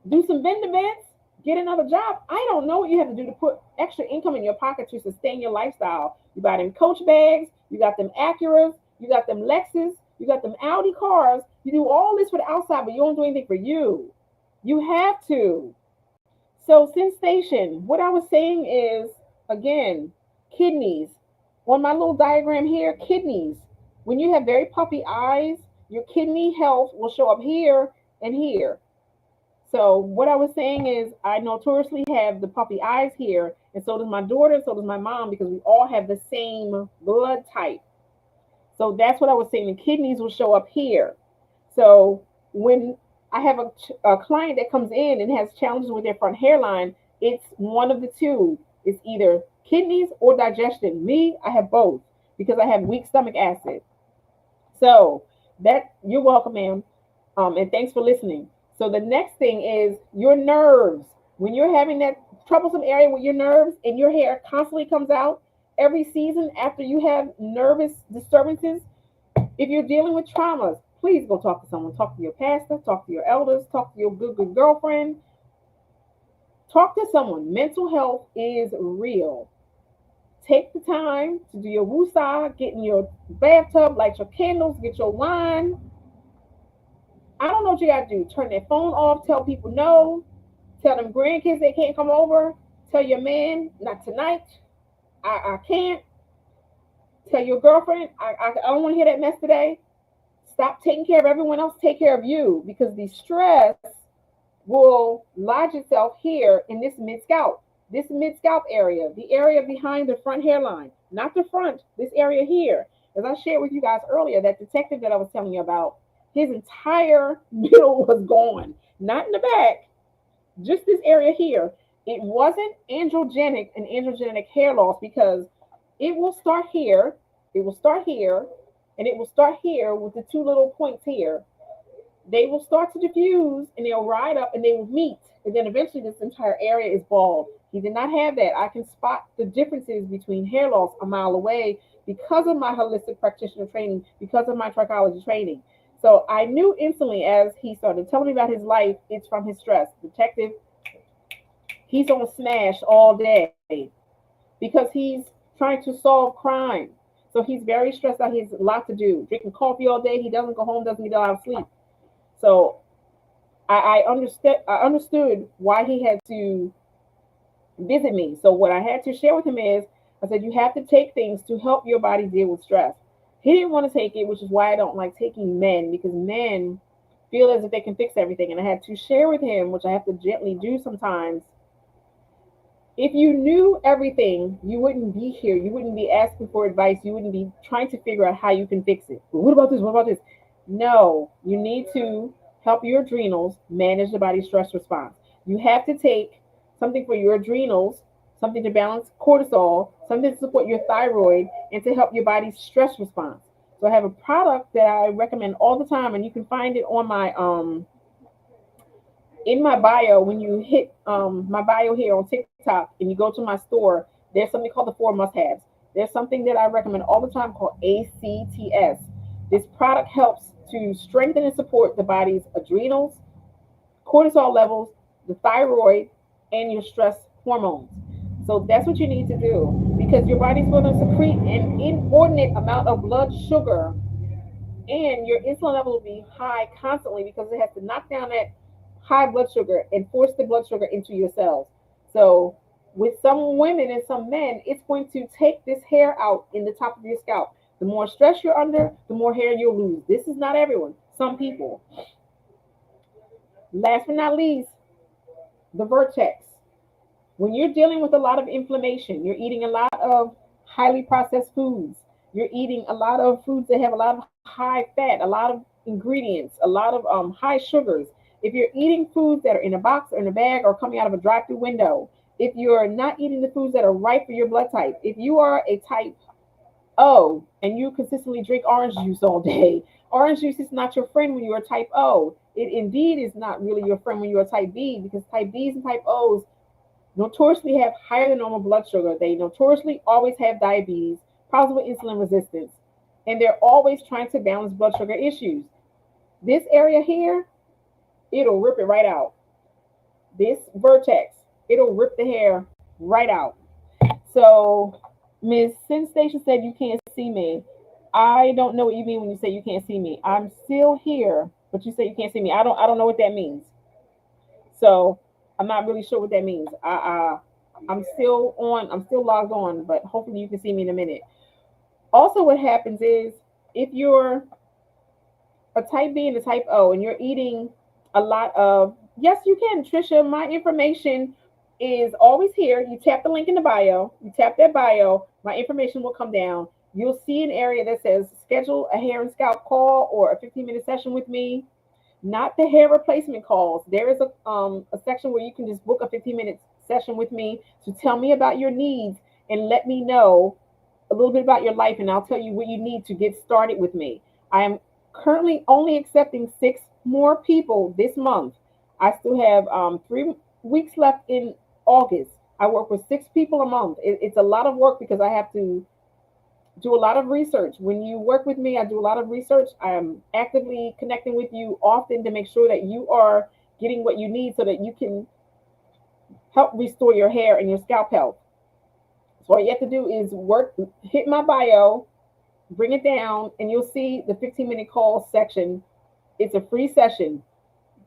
do some vendor events, get another job. I don't know what you have to do to put extra income in your pocket to sustain your lifestyle. You got them Coach bags, you got them Acuras, you got them Lexus, you got them Audi cars. You do all this for the outside, but you don't do anything for you. You have to. So, sensation, what I was saying is, again, kidneys. On my little diagram here, kidneys. When you have very puffy eyes, your kidney health will show up here and here. So, what I was saying is, I notoriously have the puffy eyes here, and so does my daughter, so does my mom, because we all have the same blood type. So, that's what I was saying. The kidneys will show up here. So, when I have a client that comes in and has challenges with their front hairline, it's one of the two. It's either kidneys or digestion. Me, I have both because I have weak stomach acid. So that you're welcome, ma'am. And thanks for listening. So the next thing is your nerves. When you're having that troublesome area with your nerves and your hair constantly comes out every season after you have nervous disturbances, if you're dealing with traumas, please go talk to someone. Talk to your pastor, talk to your elders, talk to your good girlfriend. Talk to someone. Mental health is real. Take the time to do your woosah, get in your bathtub, light your candles, get your wine. I don't know what you got to do. Turn their phone off, tell people no, tell them grandkids they can't come over, tell your man, not tonight, I can't. Tell your girlfriend, I don't want to hear that mess today. Stop taking care of everyone else, take care of you, because the stress will lodge itself here in this mid scalp area, the area behind the front hairline, not the front, this area here. As I shared with you guys earlier, that detective that I was telling you about, his entire middle was gone, not in the back, just this area here. It wasn't androgenic, an androgenic hair loss, because it will start here, it will start here, and it will start here with the two little points here. They will start to diffuse and they'll ride up and they will meet. And then eventually this entire area is bald. He did not have that. I can spot the differences between hair loss a mile away because of my holistic practitioner training, because of my trichology training. So I knew instantly as he started telling me about his life, it's from his stress. Detective, he's on smash all day because he's trying to solve crime. So he's very stressed out. He has a lot to do. Drinking coffee all day. He doesn't go home, doesn't get a lot of sleep. So I understood why he had to visit me. So what I had to share with him is I said, you have to take things to help your body deal with stress. He didn't want to take it, which is why I don't like taking men, because men feel as if they can fix everything. And I had to share with him, which I have to gently do sometimes. If you knew everything, you wouldn't be here. You wouldn't be asking for advice. You wouldn't be trying to figure out how you can fix it. But what about this? What about this? No, you need to help your adrenals manage the body's stress response. You have to take something for your adrenals, something to balance cortisol, something to support your thyroid, and to help your body's stress response. So I have a product that I recommend all the time, and you can find it on my in my bio. When you hit my bio here on TikTok and you go to my store, there's something called the four must-haves. There's something that I recommend all the time called ACTS. This product helps to strengthen and support the body's adrenals, cortisol levels, the thyroid, and your stress hormones. So that's what you need to do, because your body's going to secrete an inordinate amount of blood sugar, and your insulin level will be high constantly because it has to knock down that high blood sugar and force the blood sugar into your cells. So with some women and some men, it's going to take this hair out in the top of your scalp. The more stress you're under, the more hair you'll lose. This is not everyone, some people. Last but not least, the vertex. When you're dealing with a lot of inflammation, you're eating a lot of highly processed foods, you're eating a lot of foods that have a lot of high fat, a lot of ingredients, a lot of high sugars. If you're eating foods that are in a box or in a bag or coming out of a drive-through window, if you're not eating the foods that are right for your blood type, if you are a type O and you consistently drink orange juice all day, orange juice is not your friend when you're a type O. It indeed is not really your friend when you're a type B, because type Bs and type Os notoriously have higher than normal blood sugar. They notoriously always have diabetes, problems with insulin resistance, and they're always trying to balance blood sugar issues. This area here, it'll rip it right out. This vertex, it'll rip the hair right out. So, Miss Sensation said you can't see me. I don't know what you mean when you say you can't see me. I'm still here, but you say you can't see me. I don't know what that means. So I'm not really sure what that means. I'm still on. I'm still logged on, but hopefully you can see me in a minute. Also, what happens is if you're a type B and a type O and you're eating a lot of, yes, you can, Trisha. My information is always here. You tap the link in the bio. You tap that bio. My information will come down. You'll see an area that says schedule a hair and scalp call or a 15-minute session with me. Not the hair replacement calls. There is a section where you can just book a 15-minute session with me to tell me about your needs and let me know a little bit about your life, and I'll tell you what you need to get started with me. I am currently only accepting 6 more people this month. I still have 3 weeks left in August. I work with 6 people a month. It's a lot of work because I have to do a lot of research. When you work with me, I do a lot of research. I am actively connecting with you often to make sure that you are getting what you need so that you can help restore your hair and your scalp health. So all you have to do is work, hit my bio, bring it down, and you'll see the 15-minute call section. It's a free session.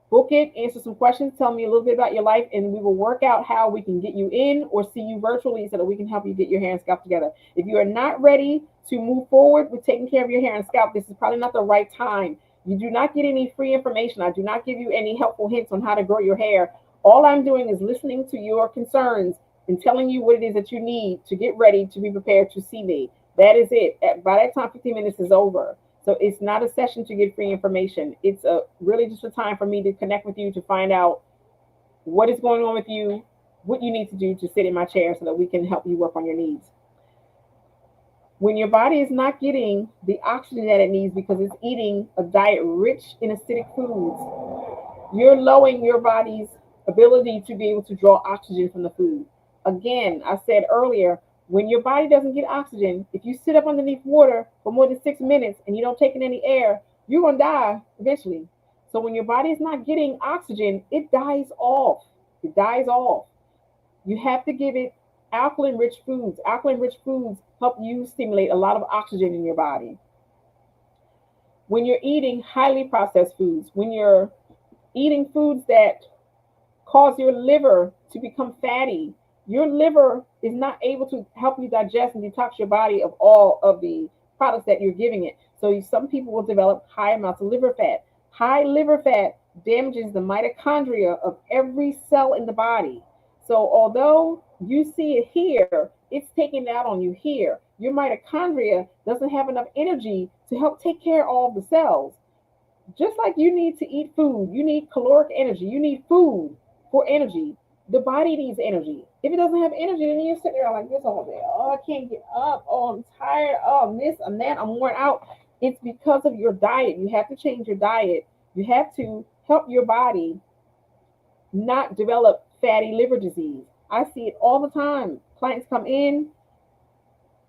Book it, answer some questions, tell me a little bit about your life, and we will work out how we can get you in or see you virtually so that we can help you get your hair and scalp together. If you are not ready to move forward with taking care of your hair and scalp, this is probably not the right time. You do not get any free information. I do not give you any helpful hints on how to grow your hair. All I'm doing is listening to your concerns and telling you what it is that you need to get ready to be prepared to see me. That is it. By that time, 15 minutes is over. So it's not a session to get free information. It's really just a time for me to connect with you to find out what is going on with you, what you need to do to sit in my chair so that we can help you work on your needs. When your body is not getting the oxygen that it needs because it's eating a diet rich in acidic foods, you're lowering your body's ability to be able to draw oxygen from the food. Again, I said earlier, when your body doesn't get oxygen, if you sit up underneath water for more than 6 minutes and you don't take in any air, you're going to die eventually. So when your body is not getting oxygen, it dies off. It dies off. You have to give it alkaline rich foods. Alkaline rich foods help you stimulate a lot of oxygen in your body. When you're eating highly processed foods, when you're eating foods that cause your liver to become fatty, your liver is not able to help you digest and detox your body of all of the products that you're giving it. So some people will develop high amounts of liver fat. High liver fat damages the mitochondria of every cell in the body. So although you see it here, it's taking it out on you here. Your mitochondria doesn't have enough energy to help take care of all the cells. Just like you need to eat food, you need caloric energy, you need food for energy. The body needs energy. If it doesn't have energy, then you're sitting there like this all day. Oh, I can't get up. Oh, I'm tired. Oh, I'm this, I'm that. I'm worn out. It's because of your diet. You have to change your diet. You have to help your body not develop fatty liver disease. I see it all the time. Clients come in,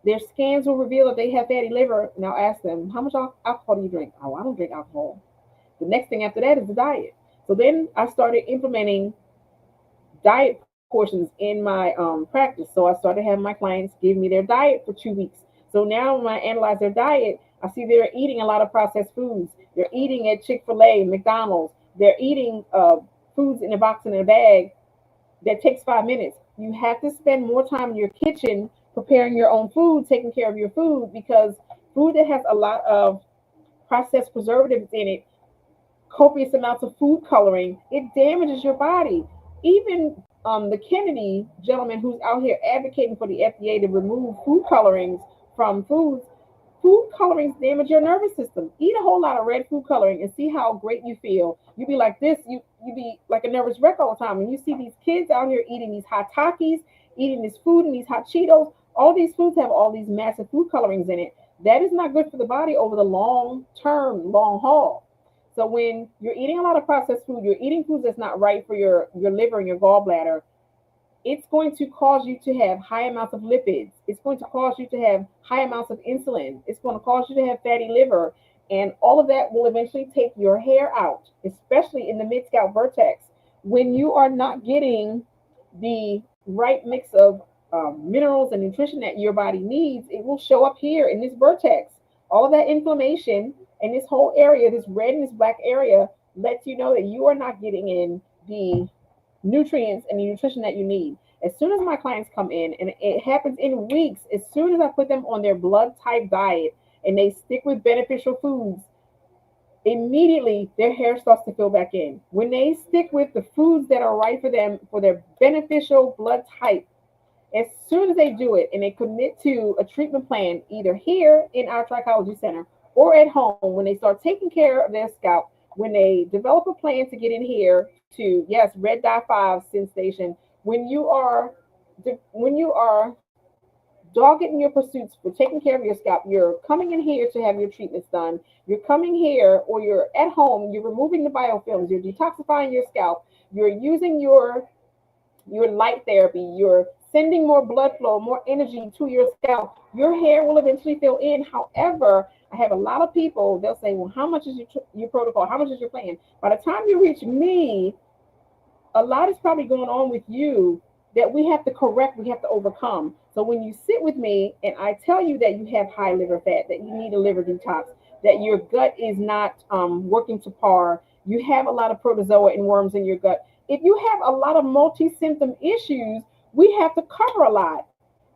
their scans will reveal that they have fatty liver, and I'll ask them, how much alcohol do you drink? Oh, I don't drink alcohol. The next thing after that is the diet. So then I started implementing diet portions in my practice. So I started having my clients give me their diet for 2 weeks. So now when I analyze their diet, I see they're eating a lot of processed foods. They're eating at Chick-fil-A, McDonald's. They're eating foods in a box and in a bag that takes 5 minutes. You have to spend more time in your kitchen preparing your own food, taking care of your food, because food that has a lot of processed preservatives in it, copious amounts of food coloring, it damages your body. Even the Kennedy gentleman who's out here advocating for the FDA to remove food colorings from foods. Food colorings damage your nervous system. Eat a whole lot of red food coloring and see how great you feel. You be like this, you be like a nervous wreck all the time. And you see these kids out here eating these hot Takis, eating this food and these hot Cheetos. All these foods have all these massive food colorings in it. That is not good for the body over the long term, long haul. So when you're eating a lot of processed food, you're eating foods that's not right for your liver and your gallbladder, it's going to cause you to have high amounts of lipids. It's going to cause you to have high amounts of insulin. It's going to cause you to have fatty liver. And all of that will eventually take your hair out, especially in the mid scalp vertex. When you are not getting the right mix of minerals and nutrition that your body needs, it will show up here in this vertex. All of that inflammation and this whole area, this red and this black area, lets you know that you are not getting in the nutrients and the nutrition that you need. As soon as my clients come in, and it happens in weeks, as soon as I put them on their blood type diet and they stick with beneficial foods, immediately their hair starts to fill back in. When they stick with the foods that are right for them, for their beneficial blood type, as soon as they do it and they commit to a treatment plan, either here in our trichology center or at home, when they start taking care of their scalp, when they develop a plan to get in here to, yes, red dye 5 sensation, when you are dogged in your pursuits for taking care of your scalp, you're coming in here to have your treatments done. You're coming here, or you're at home, you're removing the biofilms, you're detoxifying your scalp, you're using your light therapy, you're sending more blood flow, more energy to your scalp, your hair will eventually fill in. However, I have a lot of people, they'll say, well, how much is your protocol? How much is your plan? By the time you reach me, a lot is probably going on with you that we have to correct, we have to overcome. So when you sit with me and I tell you that you have high liver fat, that you need a liver detox, that your gut is not working to par, you have a lot of protozoa and worms in your gut. If you have a lot of multi-symptom issues, we have to cover a lot.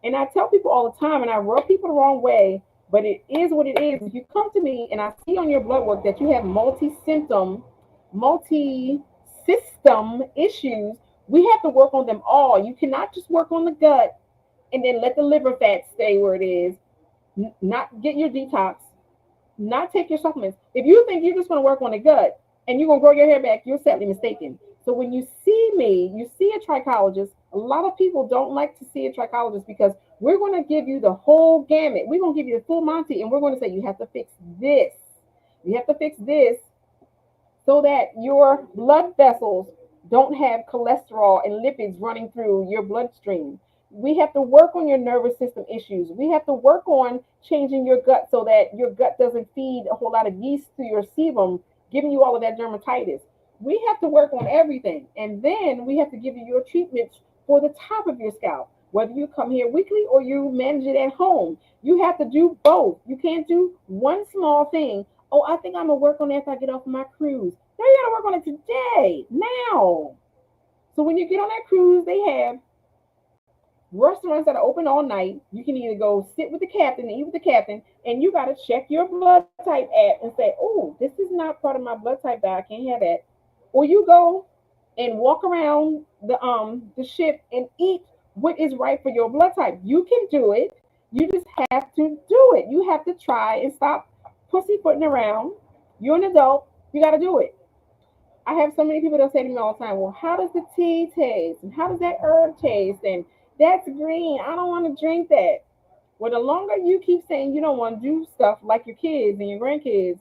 And I tell people all the time, and I rub people the wrong way, but it is what it is. If you come to me and I see on your blood work that you have multi-symptom, multi-system issues, we have to work on them all. You cannot just work on the gut and then let the liver fat stay where it is, not get your detox, not take your supplements. If you think you're just going to work on the gut and you're going to grow your hair back, you're sadly mistaken. So when you see me, you see a trichologist. A lot of people don't like to see a trichologist because we're going to give you the whole gamut. We're going to give you the full Monty, and we're going to say you have to fix this. You have to fix this so that your blood vessels don't have cholesterol and lipids running through your bloodstream. We have to work on your nervous system issues. We have to work on changing your gut so that your gut doesn't feed a whole lot of yeast through your sebum, giving you all of that dermatitis. We have to work on everything. And then we have to give you your treatments for the top of your scalp. Whether you come here weekly or you manage it at home, you have to do both. You can't do one small thing. Oh, I think I'm going to work on that after I get off of my cruise. No, you got to work on it today, now. So when you get on that cruise, they have restaurants that are open all night. You can either go sit with the captain and eat with the captain, and you got to check your blood type app and say, oh, this is not part of my blood type that I can't have that. Or you go and walk around the ship and eat what is right for your blood type. You can do it. You just have to do it. You have to try and stop pussyfooting around. You're an adult. You got to do it. I have so many people that say to me all the time, well, how does the tea taste? And how does that herb taste? And that's green. I don't want to drink that. Well, the longer you keep saying you don't want to do stuff like your kids and your grandkids,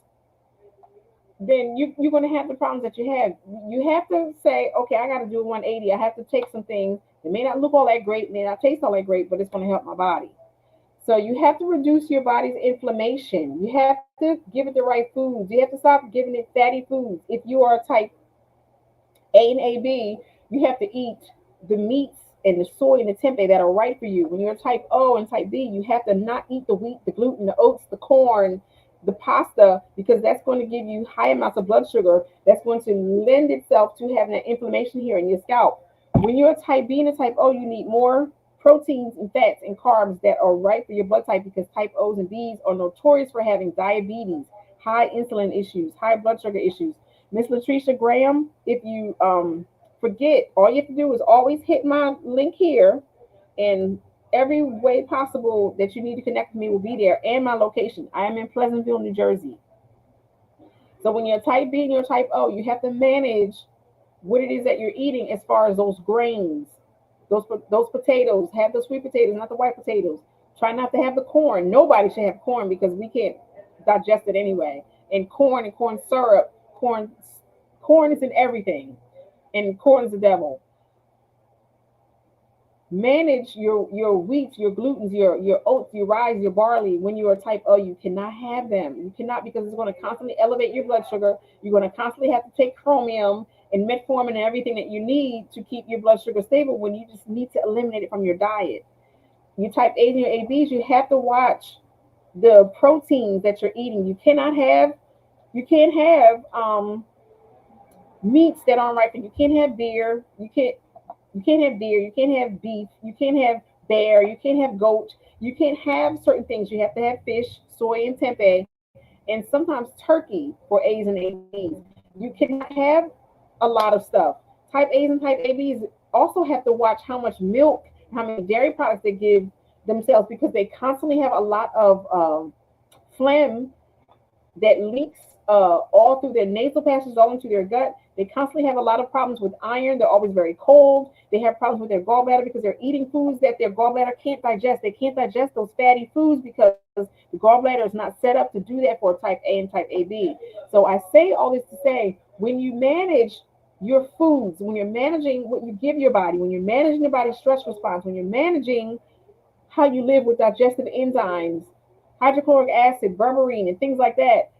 then you're going to have the problems that you have. You have to say, okay, I got to do a 180. I have to take some things that may not look all that great, may not taste all that great, but it's going to help my body. So you have to reduce your body's inflammation. You have to give it the right foods. You have to stop giving it fatty foods. If you are type A and AB, you have to eat the meats and the soy and the tempeh that are right for you. When you're type O and type B, you have to not eat the wheat, the gluten, the oats, the corn, the pasta, because that's going to give you high amounts of blood sugar. That's going to lend itself to having that inflammation here in your scalp. When you're a type B and a type O, you need more proteins and fats and carbs that are right for your blood type, because type O's and B's are notorious for having diabetes, high insulin issues, high blood sugar issues. Miss Latricia Graham, if you forget. All you have to do is always hit my link here, and every way possible that you need to connect with me will be there, and my location. I am in Pleasantville, New Jersey. So when you're type B and you're type O, you have to manage what it is that you're eating as far as those grains, those potatoes. Have the sweet potatoes, not the white potatoes. Try not to have the corn. Nobody should have corn because we can't digest it anyway. And corn syrup, corn is in everything, and corn is the devil. Manage your wheats, your glutens, your oats, your rye, your barley. When you are type O, you cannot have them. You cannot, because it's going to constantly elevate your blood sugar. You're going to constantly have to take chromium and metformin and everything that you need to keep your blood sugar stable when you just need to eliminate it from your diet. You type A's and your ABs, you have to watch the proteins that you're eating. You can't have meats that aren't right for you. You can't have deer. You can't have beef, you can't have bear, you can't have goat, you can't have certain things. You have to have fish, soy, and tempeh, and sometimes turkey for A's and ABs. You cannot have a lot of stuff. Type A's and type ABs also have to watch how much milk, how many dairy products they give themselves, because they constantly have a lot of phlegm that leaks all through their nasal passages, all into their gut. They constantly have a lot of problems with iron. They're always very cold. They have problems with their gallbladder because they're eating foods that their gallbladder can't digest. They can't digest those fatty foods because the gallbladder is not set up to do that for type A and type AB. So I say all this to say, when you manage your foods, when you're managing what you give your body, when you're managing your body's stress response, when you're managing how you live with digestive enzymes, hydrochloric acid, berberine, and things like that,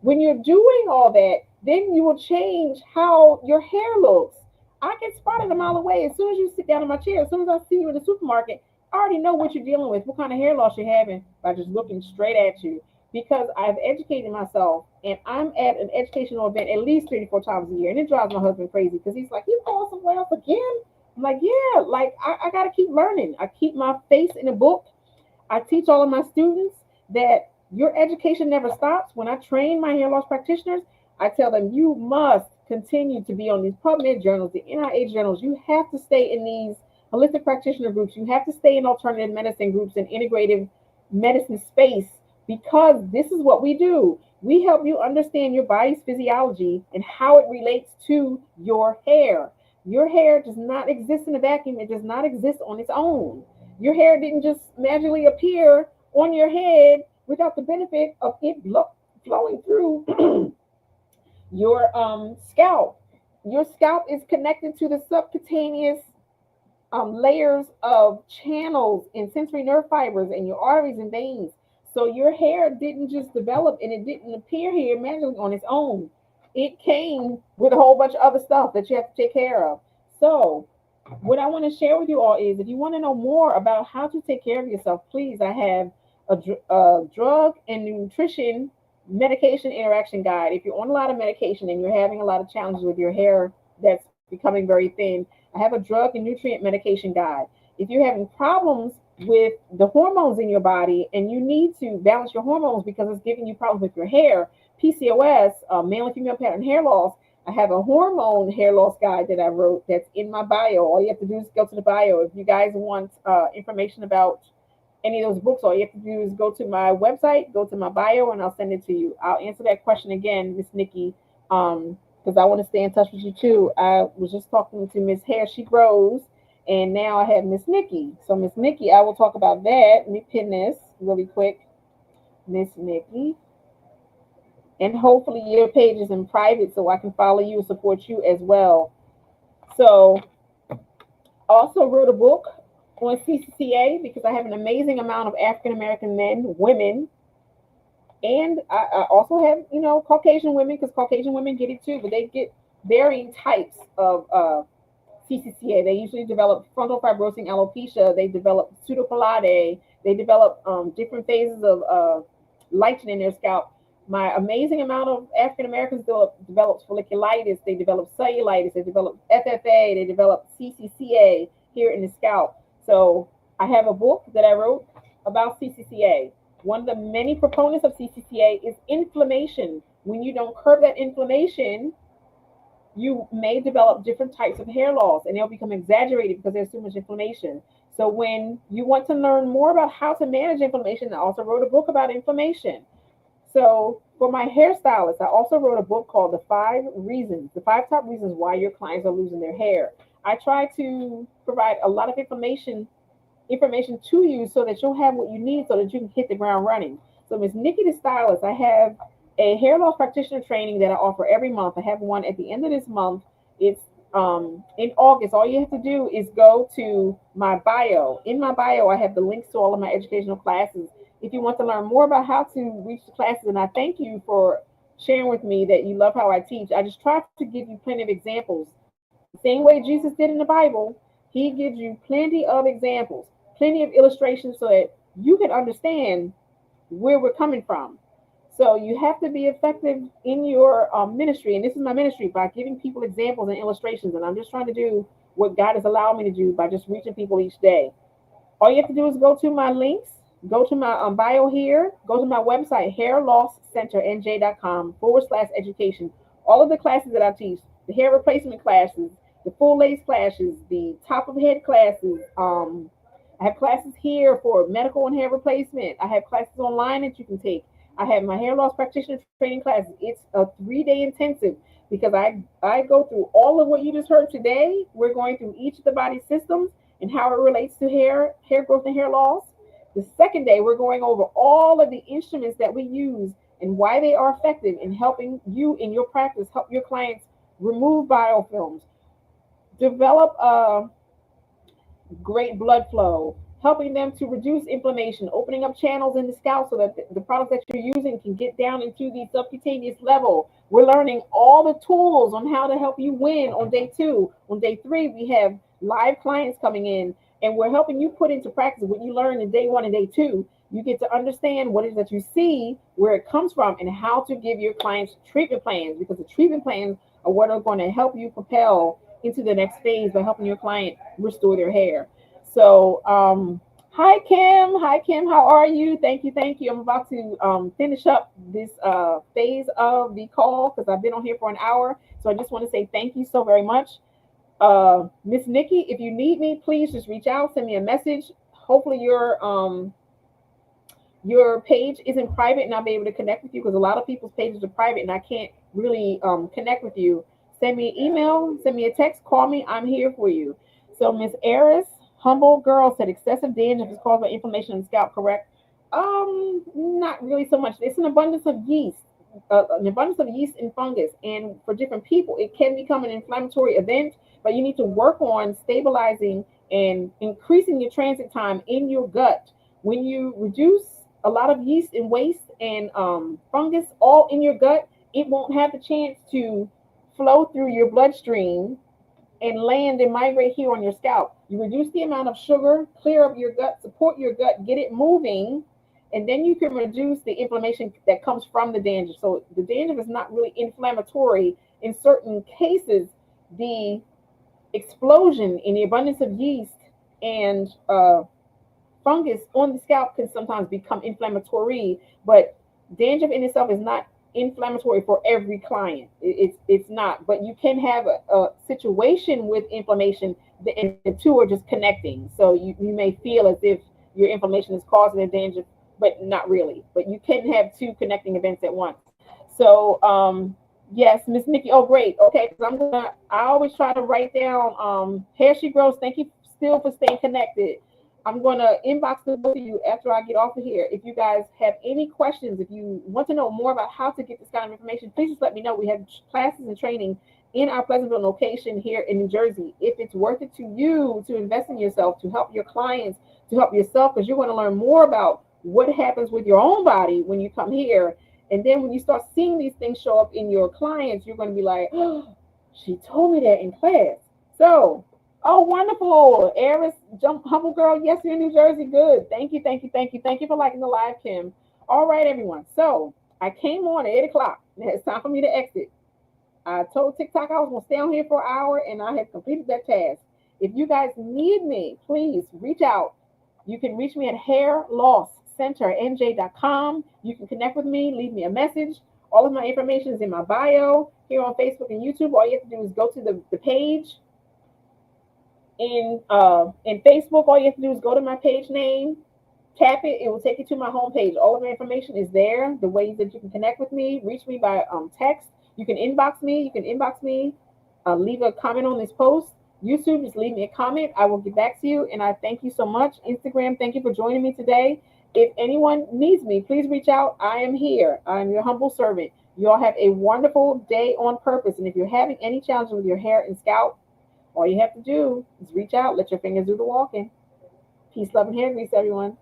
when you're doing all that, then you will change how your hair looks. I get spotted a mile away. As soon as you sit down in my chair, as soon as I see you in the supermarket, I already know what you're dealing with, what kind of hair loss you're having by just looking straight at you. Because I've educated myself, and I'm at an educational event at least 3 to 4 times a year. And it drives my husband crazy because he's like, "You going somewhere else again?" I'm like, "Yeah, like I got to keep learning. I keep my face in a book. I teach all of my students that your education never stops. When I train my hair loss practitioners, I tell them you must continue to be on these PubMed journals, the NIH journals. You have to stay in these holistic practitioner groups. You have to stay in alternative medicine groups and integrative medicine space, because this is what we do. We help you understand your body's physiology and how it relates to your hair. Your hair does not exist in a vacuum. It does not exist on its own. Your hair didn't just magically appear on your head without the benefit of it flowing through your scalp. Your scalp is connected to the subcutaneous layers of channels and sensory nerve fibers and your arteries and veins. So your hair didn't just develop and it didn't appear here magically on its own. It came with a whole bunch of other stuff that you have to take care of. So what I want to share with you all is, if you want to know more about how to take care of yourself, please, I have a drug and nutrition medication interaction guide. If you're on a lot of medication and you're having a lot of challenges with your hair that's becoming very thin, I have a drug and nutrient medication guide. If you're having problems with the hormones in your body and you need to balance your hormones because it's giving you problems with your hair, PCOS, male and female pattern hair loss, I have a hormone hair loss guide that I wrote that's in my bio. All you have to do is go to the bio. If you guys want information about any of those books, all you have to do is go to my website, go to my bio, and I'll send it to you. I'll answer that question again, Miss Nikki, because I want to stay in touch with you too. I was just talking to Miss Hair She Grows, and now I have Miss Nikki. So Miss Nikki, I will talk about that. Let me pin this really quick. Miss Nikki. And hopefully your page is in private so I can follow you and support you as well. So also wrote a book on CCCA because I have an amazing amount of African American men, women, and I also have, Caucasian women, because Caucasian women get it too, but they get varying types of CCCA. They usually develop frontal fibrosing alopecia. They develop pseudocolade. They develop different phases of lichen in their scalp. My amazing amount of African Americans develop folliculitis. They develop cellulitis. They develop FFA. They develop CCCA here in the scalp. So I have a book that I wrote about CCCA. One of the many proponents of CCCA is inflammation. When you don't curb that inflammation, you may develop different types of hair loss, and they'll become exaggerated because there's too much inflammation. So when you want to learn more about how to manage inflammation, I also wrote a book about inflammation. So for my hairstylist, I also wrote a book called The Five Top Reasons Why Your Clients Are Losing Their Hair. I try to provide a lot of information to you so that you'll have what you need so that you can hit the ground running. So Miss Nikki the Stylist, I have a hair loss practitioner training that I offer every month. I have one at the end of this month. It's in August. All you have to do is go to my bio. In my bio, I have the links to all of my educational classes. If you want to learn more about how to reach the classes, and I thank you for sharing with me that you love how I teach. I just try to give you plenty of examples. The same way Jesus did in the Bible, he gives you plenty of examples, plenty of illustrations so that you can understand where we're coming from. So you have to be effective in your ministry, and this is my ministry by giving people examples and illustrations. And I'm just trying to do what God has allowed me to do by just reaching people each day. All you have to do is go to my links, go to my bio here, go to my website, hairlosscenternj.com/education. All of the classes that I teach, the hair replacement classes, the full lace classes, the top of head classes. I have classes here for medical and hair replacement. I have classes online that you can take. I have my hair loss practitioner training classes. It's a 3-day intensive because I go through all of what you just heard today. We're going through each of the body systems and how it relates to hair growth and hair loss. The second day, we're going over all of the instruments that we use and why they are effective in helping you in your practice, help your clients remove biofilms, develop great blood flow, helping them to reduce inflammation, opening up channels in the scalp so that the products that you're using can get down into the subcutaneous level. We're learning all the tools on how to help you win on day 2. On day 3, we have live clients coming in, and we're helping you put into practice what you learned in day 1 and day 2. You get to understand what it is that you see, where it comes from, and how to give your clients treatment plans, because the treatment plans are what are going to help you propel into the next phase by helping your client restore their hair. So, hi Kim. Hi Kim. How are you? Thank you. Thank you. I'm about to finish up this phase of the call because I've been on here for an hour. So I just want to say thank you so very much. Miss Nikki, if you need me, please just reach out, send me a message. Hopefully your page isn't private and I'll be able to connect with you because a lot of people's pages are private and I can't really connect with you. Send me an email, send me a text, call me. I'm here for you. So Miss Eris, humble girl, said excessive dandruff is caused by inflammation in the scalp, correct? Not really so much. It's an abundance of yeast and fungus. And for different people, it can become an inflammatory event, but you need to work on stabilizing and increasing your transit time in your gut. When you reduce a lot of yeast and waste and fungus all in your gut, it won't have the chance to flow through your bloodstream and land and migrate here on your scalp. You reduce the amount of sugar, clear up your gut, support your gut, get it moving, and then you can reduce the inflammation that comes from the dandruff. So the dandruff is not really inflammatory. In certain cases, the explosion in the abundance of yeast and fungus on the scalp can sometimes become inflammatory, but dandruff in itself is not inflammatory for every client. It's not, but you can have a situation with inflammation, and the two are just connecting. So you may feel as if your inflammation is causing the dandruff, but not really. But you can have two connecting events at once. So yes, Miss Nikki. Oh, great. Okay, because I always try to write down hair she grows. Thank you still for staying connected. I'm going to inbox the both of you after I get off of here. If you guys have any questions, if you want to know more about how to get this kind of information, please just let me know. We have classes and training in our Pleasantville location here in New Jersey. If it's worth it to you to invest in yourself, to help your clients, to help yourself, because you're going to learn more about what happens with your own body when you come here. And then when you start seeing these things show up in your clients, you're going to be like, oh, she told me that in class. So, oh, wonderful. Eris, humble girl. Yes, you're in New Jersey. Good. Thank you, thank you, thank you. Thank you for liking the live, Kim. All right, everyone. So I came on at 8 o'clock. It's time for me to exit. I told TikTok I was going to stay on here for an hour, and I have completed that task. If you guys need me, please reach out. You can reach me at hairlosscenternj.com. You can connect with me, leave me a message. All of my information is in my bio. here on Facebook and YouTube. All you have to do is go to the page in Facebook. All you have to do is go to my page name, tap it. It will take you to my homepage. All of my information is there. The ways that you can connect with me, reach me by text. You can inbox me. Leave a comment on this post. YouTube, just leave me a comment. I will get back to you. And I thank you so much. Instagram, thank you for joining me today. If anyone needs me, please reach out. I am here. I'm your humble servant. You all have a wonderful day on purpose. And if you're having any challenges with your hair and scalp, all you have to do is reach out. Let your fingers do the walking. Peace, love, and hair grease, everyone.